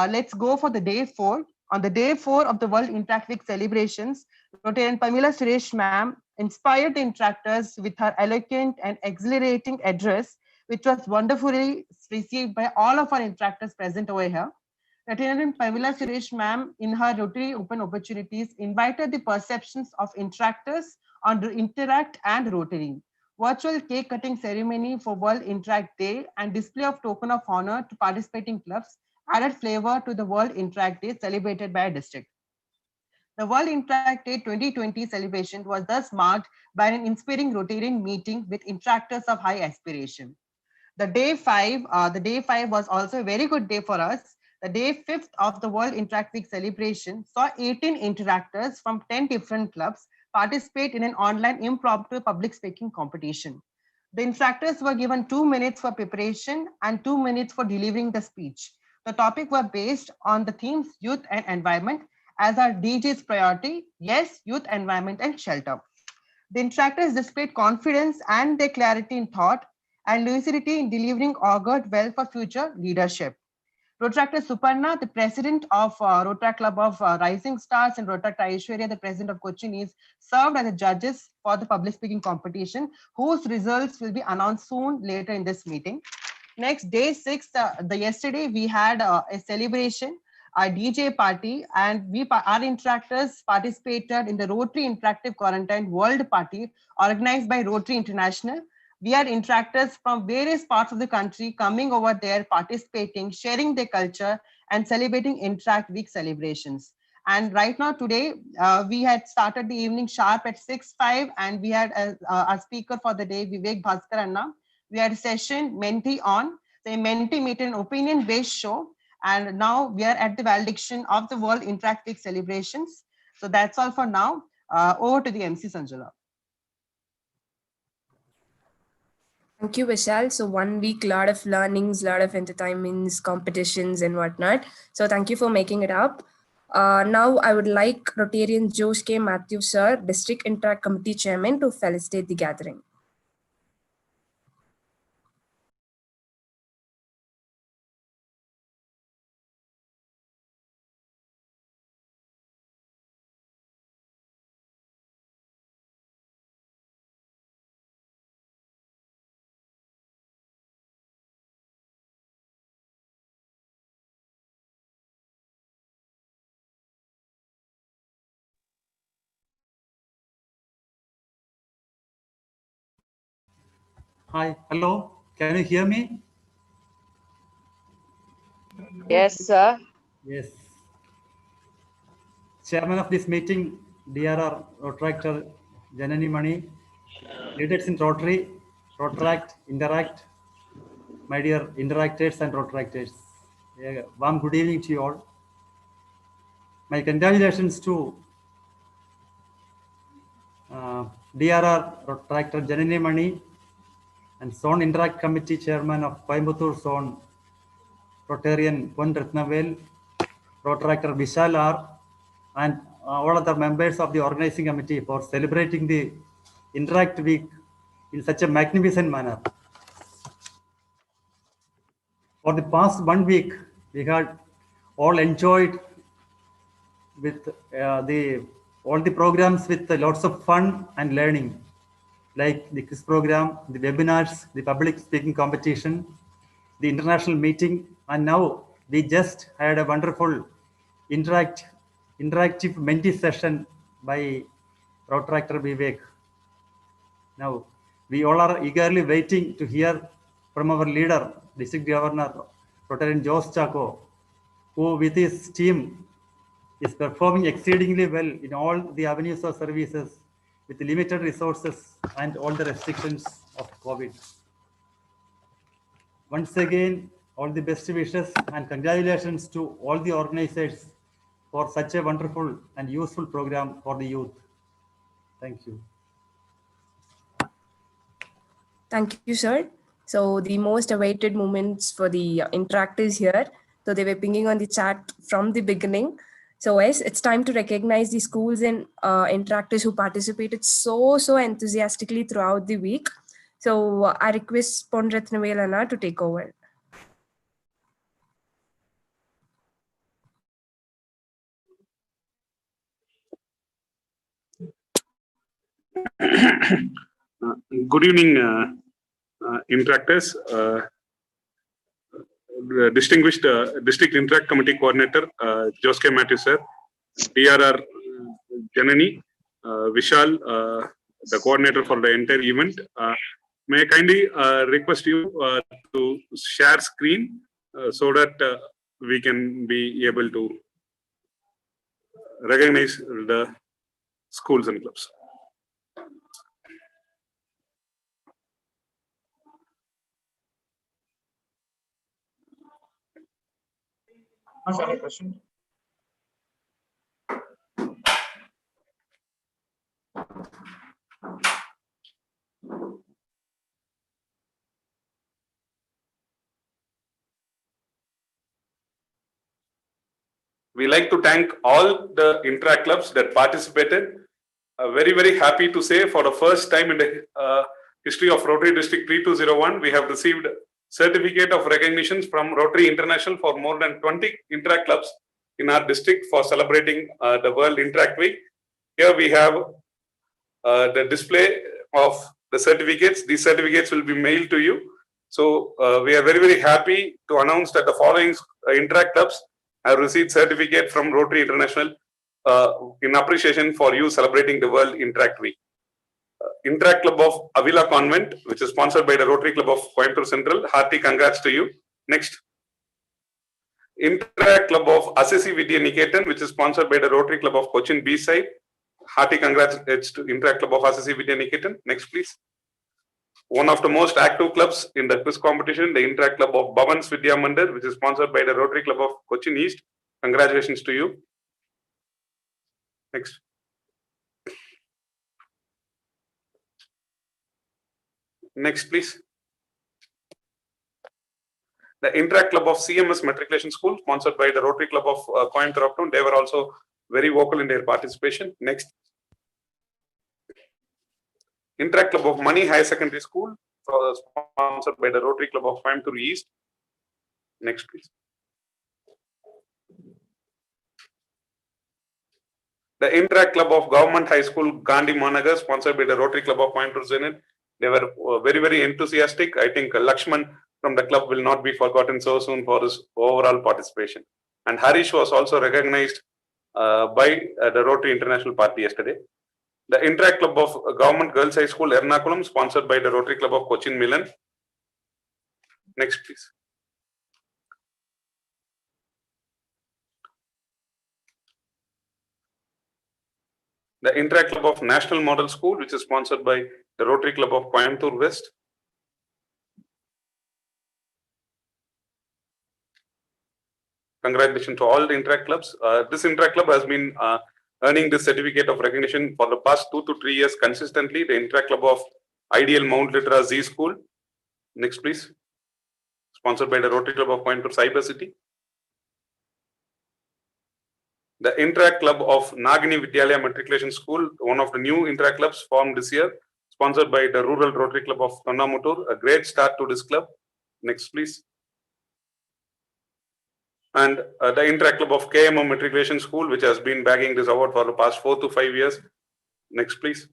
Let's go for the day 4. On the day 4 of the World Interact Week celebrations, Rotarian Pamela Suresh ma'am inspired the interactors with her eloquent and exhilarating address, which was wonderfully received by all of our interactors present over here. Rotarian Pamela Suresh ma'am, in her Rotary Open Opportunities, invited the perceptions of interactors on Interact and Rotary. Virtual cake cutting ceremony for World Interact Day and display of token of honor to participating clubs added flavor to the World Interact Day celebrated by a district. The World Interact Day 2020 celebration was thus marked by an inspiring Rotarian meeting with interactors of high aspiration. The day 5 was also a very good day for us. The day 5th of the World Interact Week celebration saw 18 interactors from 10 different clubs participate in an online impromptu public speaking competition. The interactors were given 2 minutes for preparation and 2 minutes for delivering the speech. The topic were based on the themes youth and environment as our DJ's priority, yes, youth, environment, and shelter. The interactors displayed confidence and their clarity in thought and lucidity in delivering augured well for future leadership. Rotractor Suparna, the president of Rotaract Club of Rising Stars, and Rotractor Aishwarya, the president of Cochinese, served as the judges for the public speaking competition, whose results will be announced soon later in this meeting. Next, day 6, yesterday we had a celebration, a DJ party, and our interactors participated in the Rotary Interactive Quarantine World Party organized by Rotary International. We had interactors from various parts of the country coming over there, participating, sharing their culture, and celebrating Interact Week celebrations. And right now, today, we had started the evening sharp at 6:05, and we had our speaker for the day, Vivek Bhaskarana. We had a session, Mentee On, the Mentee Meet, an opinion-based show. And now we are at the valediction of the World Interact Week celebrations. So that's all for now. Over to the MC Sanjula. Thank you, Vishal. So 1 week, lot of learnings, lot of entertainments, competitions and whatnot. So thank you for making it up. Now I would like Rotarian Josh K. Matthews, sir, District Interact Committee Chairman, to felicitate the gathering. Hi, hello. Can you hear me? Yes, sir. Yes. Chairman of this meeting, DRR Rotaractor Janani Mani, leaders in Rotary, Rotaract, Interact, my dear Interactors and Rotaractors. Warm good evening to you all. My congratulations to DRR Rotaractor Janani Mani and Zone Interact Committee Chairman of Coimbatore Zone, Rotarian Pon Ratnavel, Rotaractor Vishal R, and all other members of the organizing committee for celebrating the Interact Week in such a magnificent manner. For the past 1 week, we had all enjoyed with all the programs with lots of fun and learning, like the quiz program, the webinars, the public speaking competition, the international meeting, and now we just had a wonderful interactive mentee session by Rotaractor Vivek. Now, we all are eagerly waiting to hear from our leader, District Governor Rotarian Jose Chaco, who with his team is performing exceedingly well in all the avenues of services with limited resources and all the restrictions of COVID. Once again, all the best wishes and congratulations to all the organizers for such a wonderful and useful program for the youth. Thank you. Thank you, sir. So the most awaited moments for the interactors here. So they were pinging on the chat from the beginning. So yes, it's time to recognize the schools and interactors who participated so enthusiastically throughout the week. So I request Pon Ratnavel Anna to take over. Good evening, interactors. Distinguished District Interact Committee Coordinator, Jose K. Matthews, sir, DRR Janani, Vishal, the coordinator for the entire event. May I kindly request you to share screen so that we can be able to recognize the schools and clubs. Any question? We like to thank all the Interact clubs that participated. Very happy to say for the first time in the history of Rotary District 3201, we have received certificate of recognitions from Rotary International for more than 20 Interact clubs in our district for celebrating the World Interact Week. Here we have the display of the certificates. These certificates will be mailed to you. So we are very happy to announce that the following Interact clubs have received certificate from Rotary International in appreciation for you celebrating the World Interact Week. Interact Club of Avila Convent, which is sponsored by the Rotary Club of Coimbatore Central. Hearty congrats to you. Next. Interact Club of Assisi Vidya Niketan, which is sponsored by the Rotary Club of Cochin B-Side. Hearty congrats to Interact Club of Assisi Vidya Niketan. Next, please. One of the most active clubs in the quiz competition, the Interact Club of Bhavans Vidya Mandir, which is sponsored by the Rotary Club of Cochin East. Congratulations to you. Next. Next, please. The Interact Club of CMS Matriculation School, sponsored by the Rotary Club of Coimbatore Uptown, they were also very vocal in their participation. Next. Interact Club of Mani Higher Secondary School, sponsored by the Rotary Club of Coimbatore East. Next, please. The Interact Club of Government High School, Gandhi Managar, sponsored by the Rotary Club of Coimbatore Zenith. They were very, very enthusiastic. I think Lakshman from the club will not be forgotten so soon for his overall participation. And Harish was also recognized by the Rotary International Party yesterday. The Interact Club of Government Girls High School, Ernakulam, sponsored by the Rotary Club of Cochin Milan. Next, please. The Interact Club of National Model School, which is sponsored by the Rotary Club of Coimbatore West. Congratulations to all the Interact clubs. This Interact club has been earning this certificate of recognition for the past 2 to 3 years consistently. The Interact Club of Ideal Mount Litra Z School. Next, please. Sponsored by the Rotary Club of Coimbatore Cyber City. The Interact Club of Nagini Vidyalaya Matriculation School, one of the new Interact clubs formed this year, sponsored by the Rural Rotary Club of Tonnamutur. A great start to this club. Next, please. And the Interact Club of KMO Matriculation School, which has been bagging this award for the past 4 to 5 years. Next, please.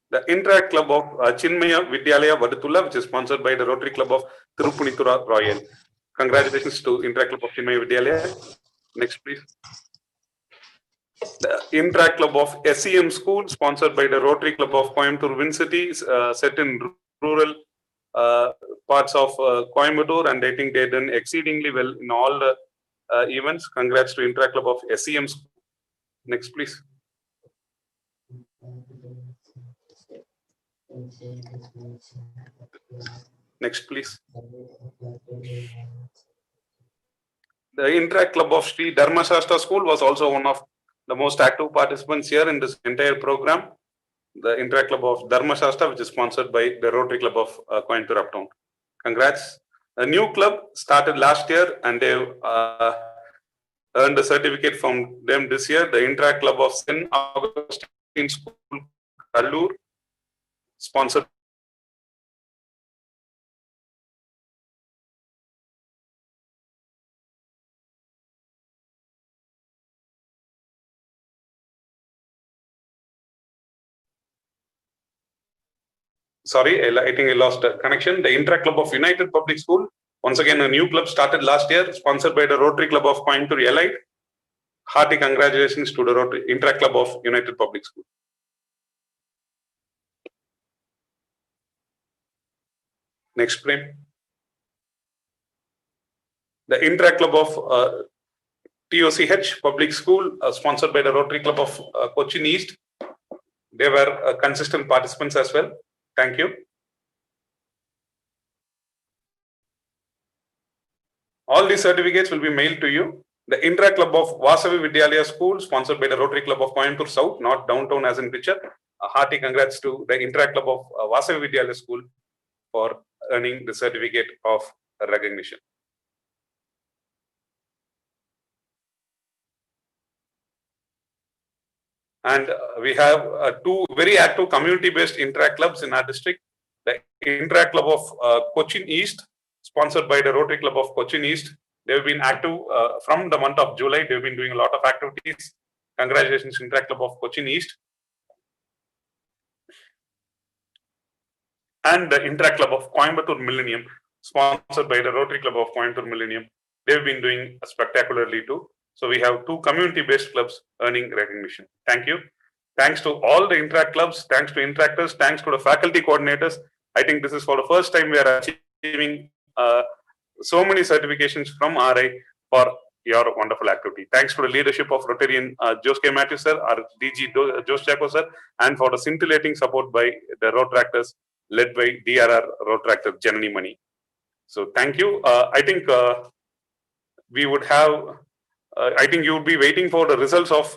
The Interact Club of Chinmaya Vidyalaya Vadutula, which is sponsored by the Rotary Club of Tirupunitura Royal. Congratulations to Interact Club of Chinmaya Vidyalaya. Next, please. The Interact Club of SEM School, sponsored by the Rotary Club of Coimbatore Wind City, set in rural parts of Coimbatore, and I think they've done exceedingly well in all the events. Congrats to Interact Club of SEM School. Next, please. Next, please. The Interact Club of Sri Dharmashastra School was also one of the most active participants here in this entire program. The Interact Club of Dharmashastra, which is sponsored by the Rotary Club of Coimbatore Uptown. Congrats. A new club started last year, and they've earned a certificate from them this year. The Interact Club of St. Augustine School, Kallur, sponsored. Sorry, I think I lost a connection. The Interact Club of United Public School, once again, a new club started last year, sponsored by the Rotary Club of Coimbatore Elite. Hearty congratulations to the Rotary Interact Club of United Public School. Next frame. The Interact Club of TOCH Public School, sponsored by the Rotary Club of Cochin East. They were consistent participants as well. Thank you. All these certificates will be mailed to you. The Interact Club of Vasavi Vidyalaya School, sponsored by the Rotary Club of Coimbatore South, not downtown as in picture. A hearty congrats to the Interact Club of Vasavi Vidyalaya School for earning the certificate of recognition. And we have 2 very active community-based Interact clubs in our district. The Interact Club of Cochin East, sponsored by the Rotary Club of Cochin East. They've been active from the month of July. They've been doing a lot of activities. Congratulations, Interact Club of Cochin East. And the Interact Club of Coimbatore Millennium, sponsored by the Rotary Club of Coimbatore Millennium. They've been doing spectacularly too. So we have 2 community-based clubs earning recognition. Thank you. Thanks to all the Interact clubs. Thanks to Interactors. Thanks to the faculty coordinators. I think this is for the first time we are achieving so many certifications from RI for your wonderful activity. Thanks to the leadership of Rotarian Jose K. Matthews sir, our DG Jose Chaco sir, and for the scintillating support by the Rotaractors led by DRR Rotaractor Janani Mani. So thank you. I think we would have. I think you would be waiting for the results of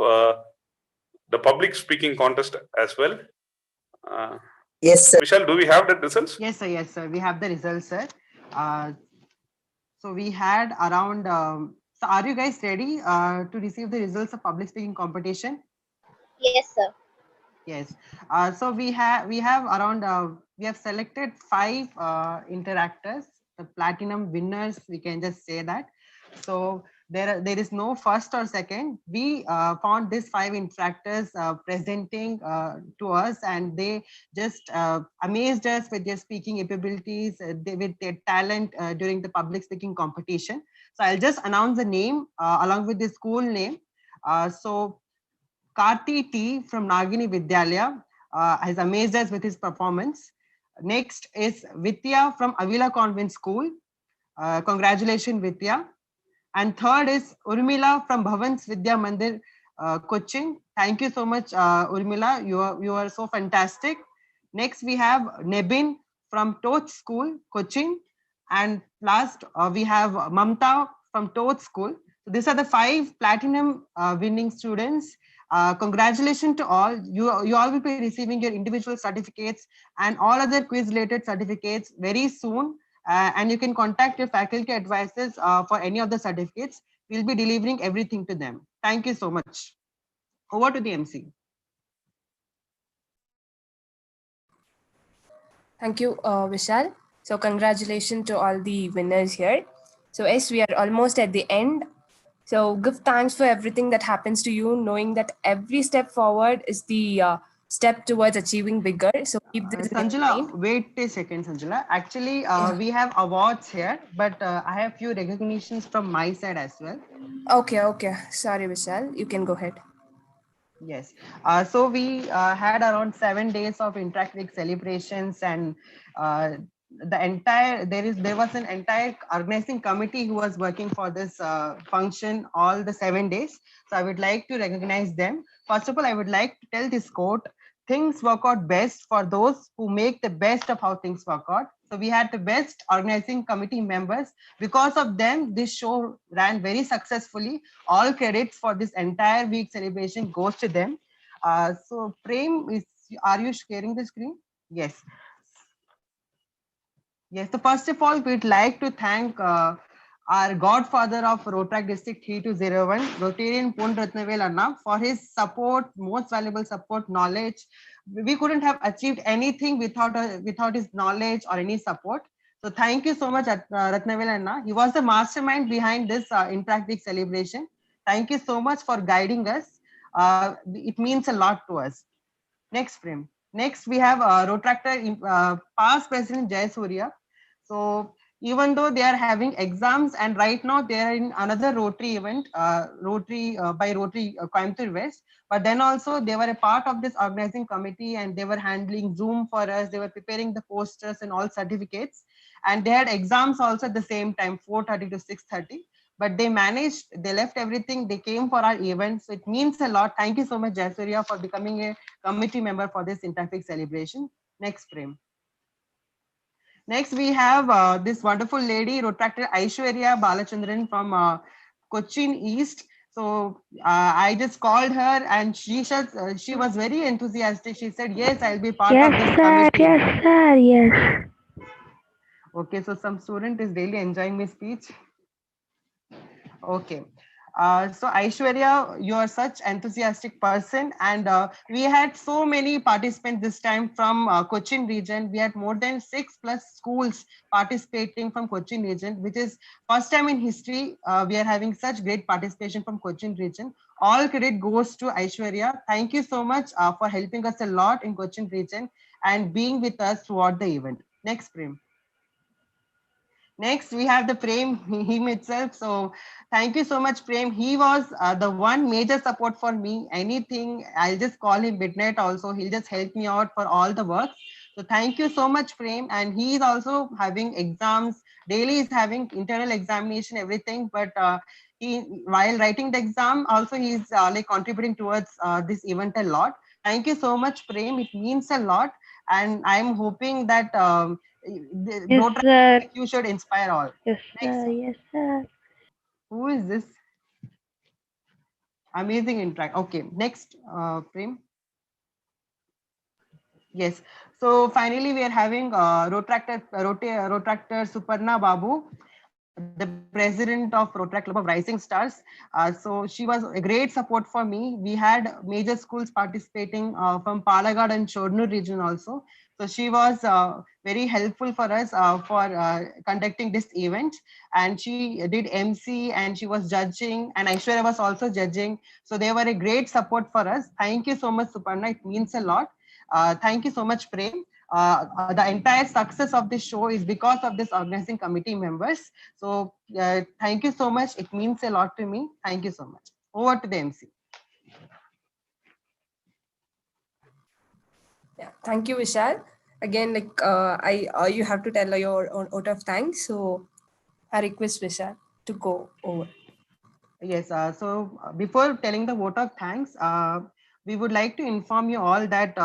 the public speaking contest as well. Yes, sir. Vishal, do we have the results? Yes, sir. Yes, sir. We have the results, sir. So we had around. So are you guys ready to receive the results of public speaking competition? Yes, sir. Yes. So we have around. We have selected 5 interactors, the platinum winners. We can just say that. So there is no first or second. We found these 5 interactors presenting to us, and they just amazed us with their speaking capabilities, with their talent during the public speaking competition. So I'll just announce the name along with the school name. So Karthi T from Nagini Vidyalaya has amazed us with his performance. Next is Vidya from Avila Convent School. Congratulations, Vidya. And third is Urmila from Bhavans Vidya Mandir, Cochin. Thank you so much, Urmila. You are so fantastic. Next, we have Nebin from Toch School, Cochin. And last, we have Mamta from Toch School. So these are the 5 platinum winning students. Congratulations to all. You all will be receiving your individual certificates and all other quiz related certificates very soon. And you can contact your faculty advisors for any of the certificates. We'll be delivering everything to them. Thank you so much. Over to the MC. Thank you, Vishal. So congratulations to all the winners here. So yes, we are almost at the end. So give thanks for everything that happens to you, knowing that every step forward is the step towards achieving bigger. So keep this in Sanjula, mind. wait a second, Sanjula. Actually, we have awards here, but I have few recognitions from my side as well. Okay. Sorry, Vishal. You can go ahead. Yes. So we had around 7 days of Interact celebrations, and there was an entire organizing committee who was working for this function all the 7 days. So I would like to recognize them. First of all, I would like to tell this quote: things work out best for those who make the best of how things work out. So we had the best organizing committee members. Because of them, this show ran very successfully. All credits for this entire week celebration goes to them. So Prem, are you sharing the screen? Yes. Yes. So first of all, we'd like to thank our godfather of Rotaract District 3201, Rotarian Pon Ratnavel Anna, for his support, most valuable support, knowledge. We couldn't have achieved anything without his knowledge or any support. So thank you so much, Ratnavel Anna. He was the mastermind behind this Interact Week celebration. Thank you so much for guiding us. It means a lot to us. Next frame. Next, we have Rotaractor past president Jay Surya. So even though they are having exams, and right now they are in another Rotary event, Rotary Coimbatore West, but then also they were a part of this organizing committee, and they were handling Zoom for us. They were preparing the posters and all certificates, and they had exams also at the same time, 4:30 to 6:30. But they managed, they left everything, they came for our event. So it means a lot. Thank you so much, Jaisurya, for becoming a committee member for this Interfaith celebration. Next frame. Next, we have this wonderful lady, Rotaractor Aishwarya Balachandran from Cochin East. So I just called her, and she was very enthusiastic. She said, yes, I'll be part of this committee. Yes, sir. Yes. Okay, so some student is really enjoying my speech. Okay. So Aishwarya, you are such enthusiastic person, and we had so many participants this time from Cochin region. We had more than 6+ schools participating from Cochin region, which is first time in history. We are having such great participation from Cochin region. All credit goes to Aishwarya. Thank you so much for helping us a lot in Cochin region and being with us throughout the event. Next frame. Next, we have the Prem, him itself. So thank you so much, Prem. He was the one major support for me. Anything, I'll just call him midnight also. He'll just help me out for all the work. So thank you so much, Prem. And he is also having exams. Daily is having internal examination, everything. But while writing the exam, also he's like contributing towards this event a lot. Thank you so much, Prem. It means a lot. And I'm hoping that Yes, sir. you should inspire all. Yes, sir. Yes, sir. Who is this? Amazing interact. Okay, next, Prem. Yes. So finally, we are having Rotractor Suparna Babu, the president of Rotaract Club of Rising Stars. So she was a great support for me. We had major schools participating from Palakkad and Chornur region also. So she was very helpful for us for conducting this event. And she did MC and she was judging, and Aishwarya was also judging. So they were a great support for us. Thank you so much, Suparna. It means a lot. Thank you so much, Prem. The entire success of this show is because of this organizing committee members. So thank you so much. It means a lot to me. Thank you so much. Over to the MC. Yeah, thank you, Vishal. Again, like you have to tell your own vote of thanks. So I request Vishal to go over. Yes. So before telling the vote of thanks, we would like to inform you all that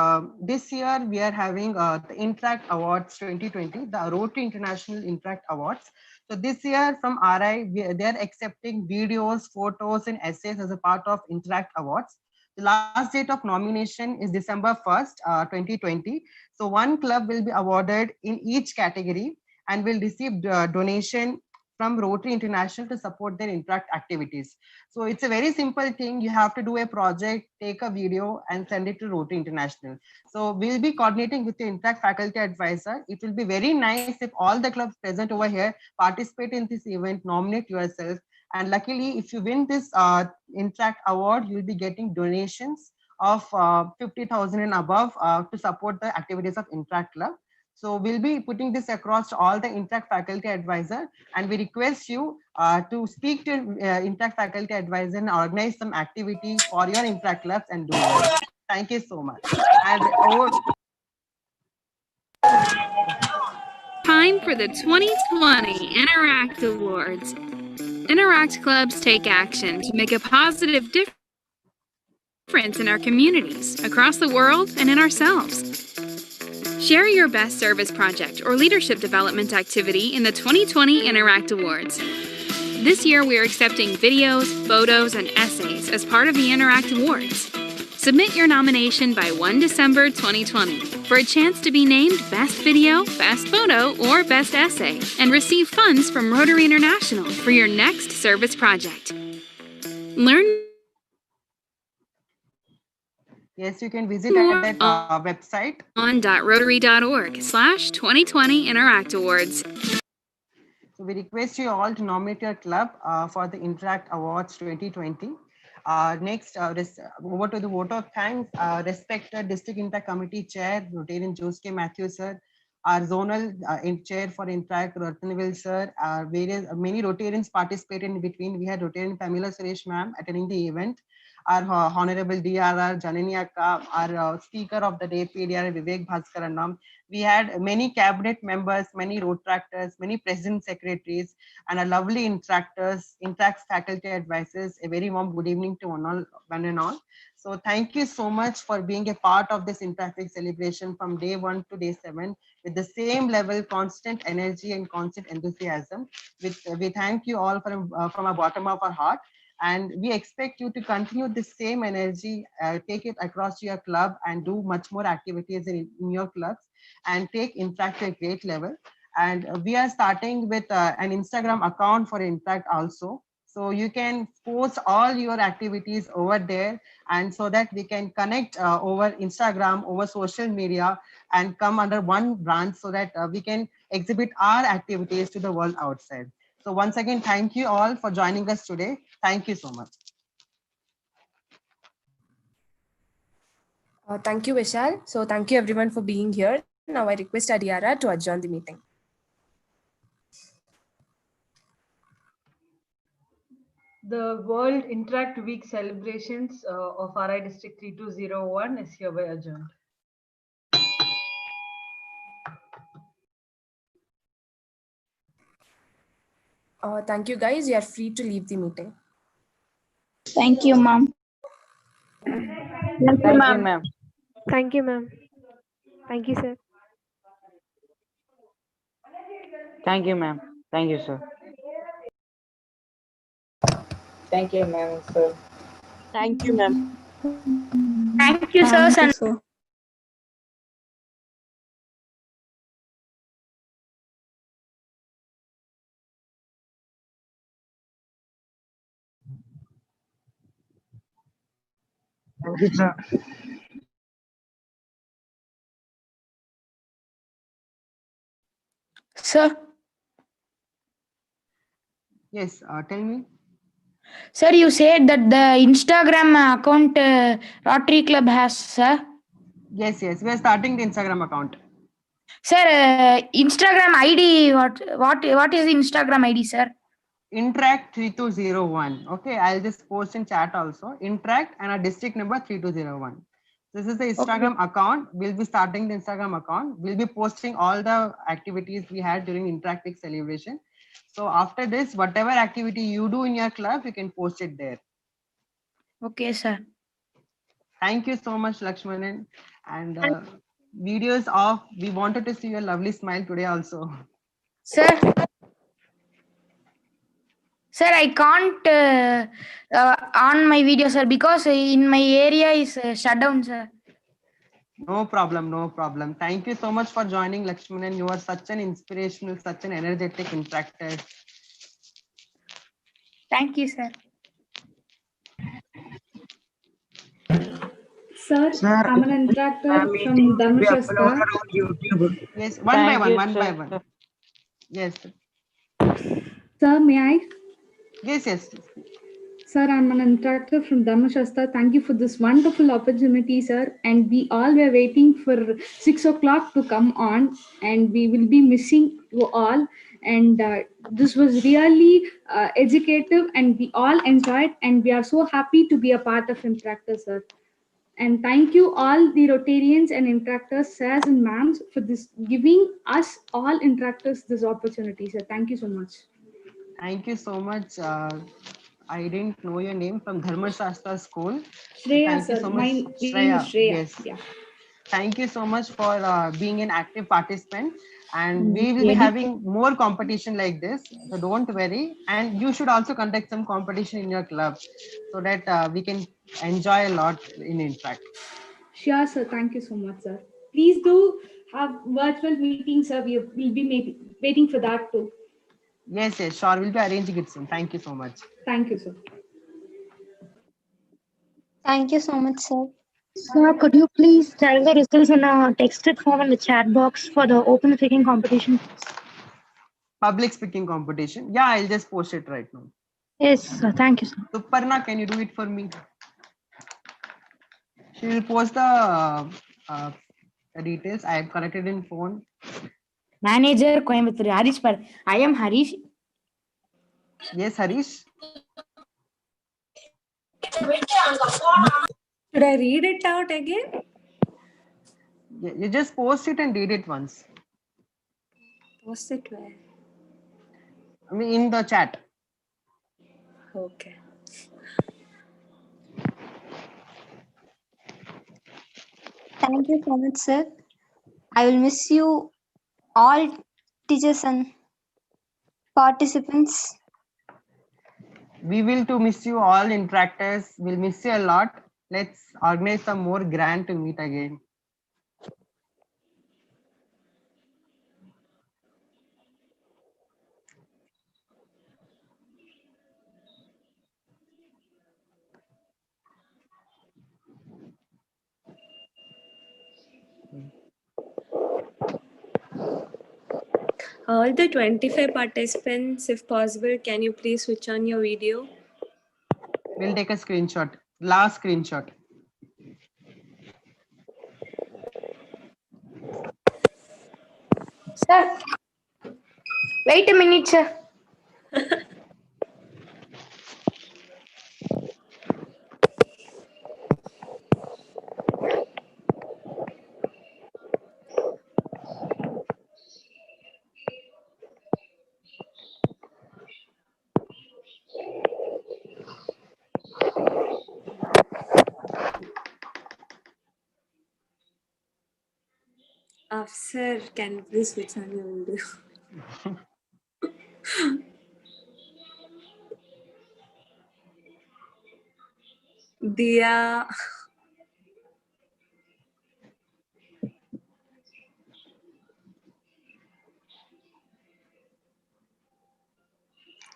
this year we are having the Interact Awards 2020, the Rotary International Interact Awards. So this year from RI, they are accepting videos, photos, and essays as a part of Interact Awards. The last date of nomination is December 1st, 2020. So one club will be awarded in each category and will receive donation from Rotary International to support their Interact activities. So it's a very simple thing. You have to do a project, take a video and send it to Rotary International. So we'll be coordinating with the Interact faculty advisor. It will be very nice if all the clubs present over here participate in this event, nominate yourself. And luckily, if you win this Interact award, you'll be getting donations of 50,000 and above to support the activities of Interact Club. So we'll be putting this across to all the Interact faculty advisor, and we request you to speak to Interact faculty advisor and organize some activity for your Interact clubs and do it. Thank you so much. And Time for the 2020 Interact Awards. Interact clubs take action to make a positive difference in our communities, across the world, and in ourselves. Share your best service project or leadership development activity in the 2020 Interact Awards. This year, we are accepting videos, photos, and essays as part of the Interact Awards. Submit your nomination by 1 December 2020 for a chance to be named Best Video, Best Photo, or Best Essay, and receive funds from Rotary International for your next service project. Learn. Yes, you can visit at that website on.rotary.org/2020 Interact Awards. So we request you all to nominate your club for the Interact Awards 2020. Next, over to the vote of thanks. Respected District Interact Committee Chair, Rotarian Joske Matthew sir, our zonal chair for Interact, Ratnavil sir, many Rotarians participated in between. We had Rotarian Pamela Suresh ma'am attending the event. Our Honorable DRR Janani Akka, our Speaker of the Day, PDR Vivek Bhaskaranam. We had many cabinet members, many Rotaractors, many president secretaries, and our lovely Interactors, Interact faculty advisors. A very warm good evening to one and all. So thank you so much for being a part of this Interact Week celebration from day 1 to day 7 with the same level, constant energy and constant enthusiasm. We thank you all from the bottom of our heart. And we expect you to continue the same energy, take it across to your club and do much more activities in your clubs and take Interact to a great level. And we are starting with an Instagram account for Interact also. So you can post all your activities over there, and so that we can connect over Instagram, over social media, and come under one brand so that we can exhibit our activities to the world outside. So once again, thank you all for joining us today. Thank you so much. Thank you, Vishal. So thank you everyone for being here. Now I request Adiara to adjourn the meeting. The World Interact Week celebrations of RI District 3201 is hereby adjourned. Thank you, guys. You are free to leave the meeting. Thank you, ma'am. Thank you, ma'am. Thank you, ma'am. Thank you, sir. Thank you, ma'am. Thank you, sir. Thank you, ma'am, sir. Thank you, ma'am. Thank you, sir. Thank you, sir. Thank you, sir. Sir, Yes, tell me. sir, you said that the Instagram account Rotary Club has, sir. Yes, we are starting the Instagram account. Sir, Instagram ID, what is the Instagram ID, sir? Interact 3201. Okay, I'll just post in chat also. Interact and a district number 3201. This is the Instagram account. We'll be starting the Instagram account. We'll be posting all the activities we had during Interact Week celebration. So after this, whatever activity you do in your club, you can post it there. Okay, sir. Thank you so much, Lakshmanan. And videos of, we wanted to see your lovely smile today also. Sir, I can't on my video, sir, because in my area is shut down, sir. No problem, no problem. Thank you so much for joining, Lakshmanan. You are such an inspirational, such an energetic interactor. Thank you, sir. Sir, I'm an interactor from Dharmashastra. Yes, one by one. Yes. Sir, may I? Yes. Sir, I'm an interactor from Dharmashastra. Thank you for this wonderful opportunity, sir. And we all were waiting for 6 o'clock to come on, and we will be missing you all. And this was really educative, and we all enjoyed, and we are so happy to be a part of Interactor, sir. And thank you all the Rotarians and Interactors, sirs and ma'ams, for this giving us all Interactors this opportunity, sir. Thank you so much. Thank you so much. I didn't know your name, from Dharmashastra School. Shreya, Thank sir. you so My much. name is Shreya. Yes. Yeah. Thank you so much for being an active participant. And we will be having more competition like this. So don't worry. And you should also conduct some competition in your club so that we can enjoy a lot in Interact. Sure, sir. Thank you so much, sir. Please do have virtual meetings, sir. We'll be waiting for that too. Yes, sure. We'll be arranging it soon. Thank you so much. Thank you, sir. Thank you so much, sir. Sir, could you please tell the results in a texted form in the chat box for the open speaking competition? Public speaking competition. Yeah, I'll just post it right now. Yes, sir. Thank you, sir. Suparna, can you do it for me? She will post the details. I have connected in phone. Manager Coimbatore, Harish. I am Harish. Yes, Harish. Should I read it out again? You just post it and read it once. Post it where? I mean, in the chat. Okay. Thank you so much, sir. I will miss you all, teachers and participants. We will to miss you all, Interactors. We'll miss you a lot. Let's organize some more grand to meet again. All the 25 participants, if possible, can you please switch on your video? We'll take a screenshot. Last screenshot. Sir, wait a minute, sir. Sir, can you please switch on your video? Dia.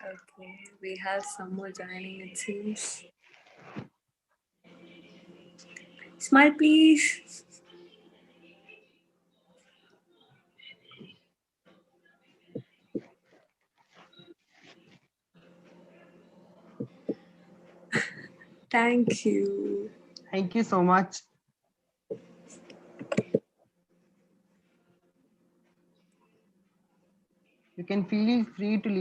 Okay, we have some more joining, it seems. Smile, please. Thank you. Thank you so much. You can feel free to leave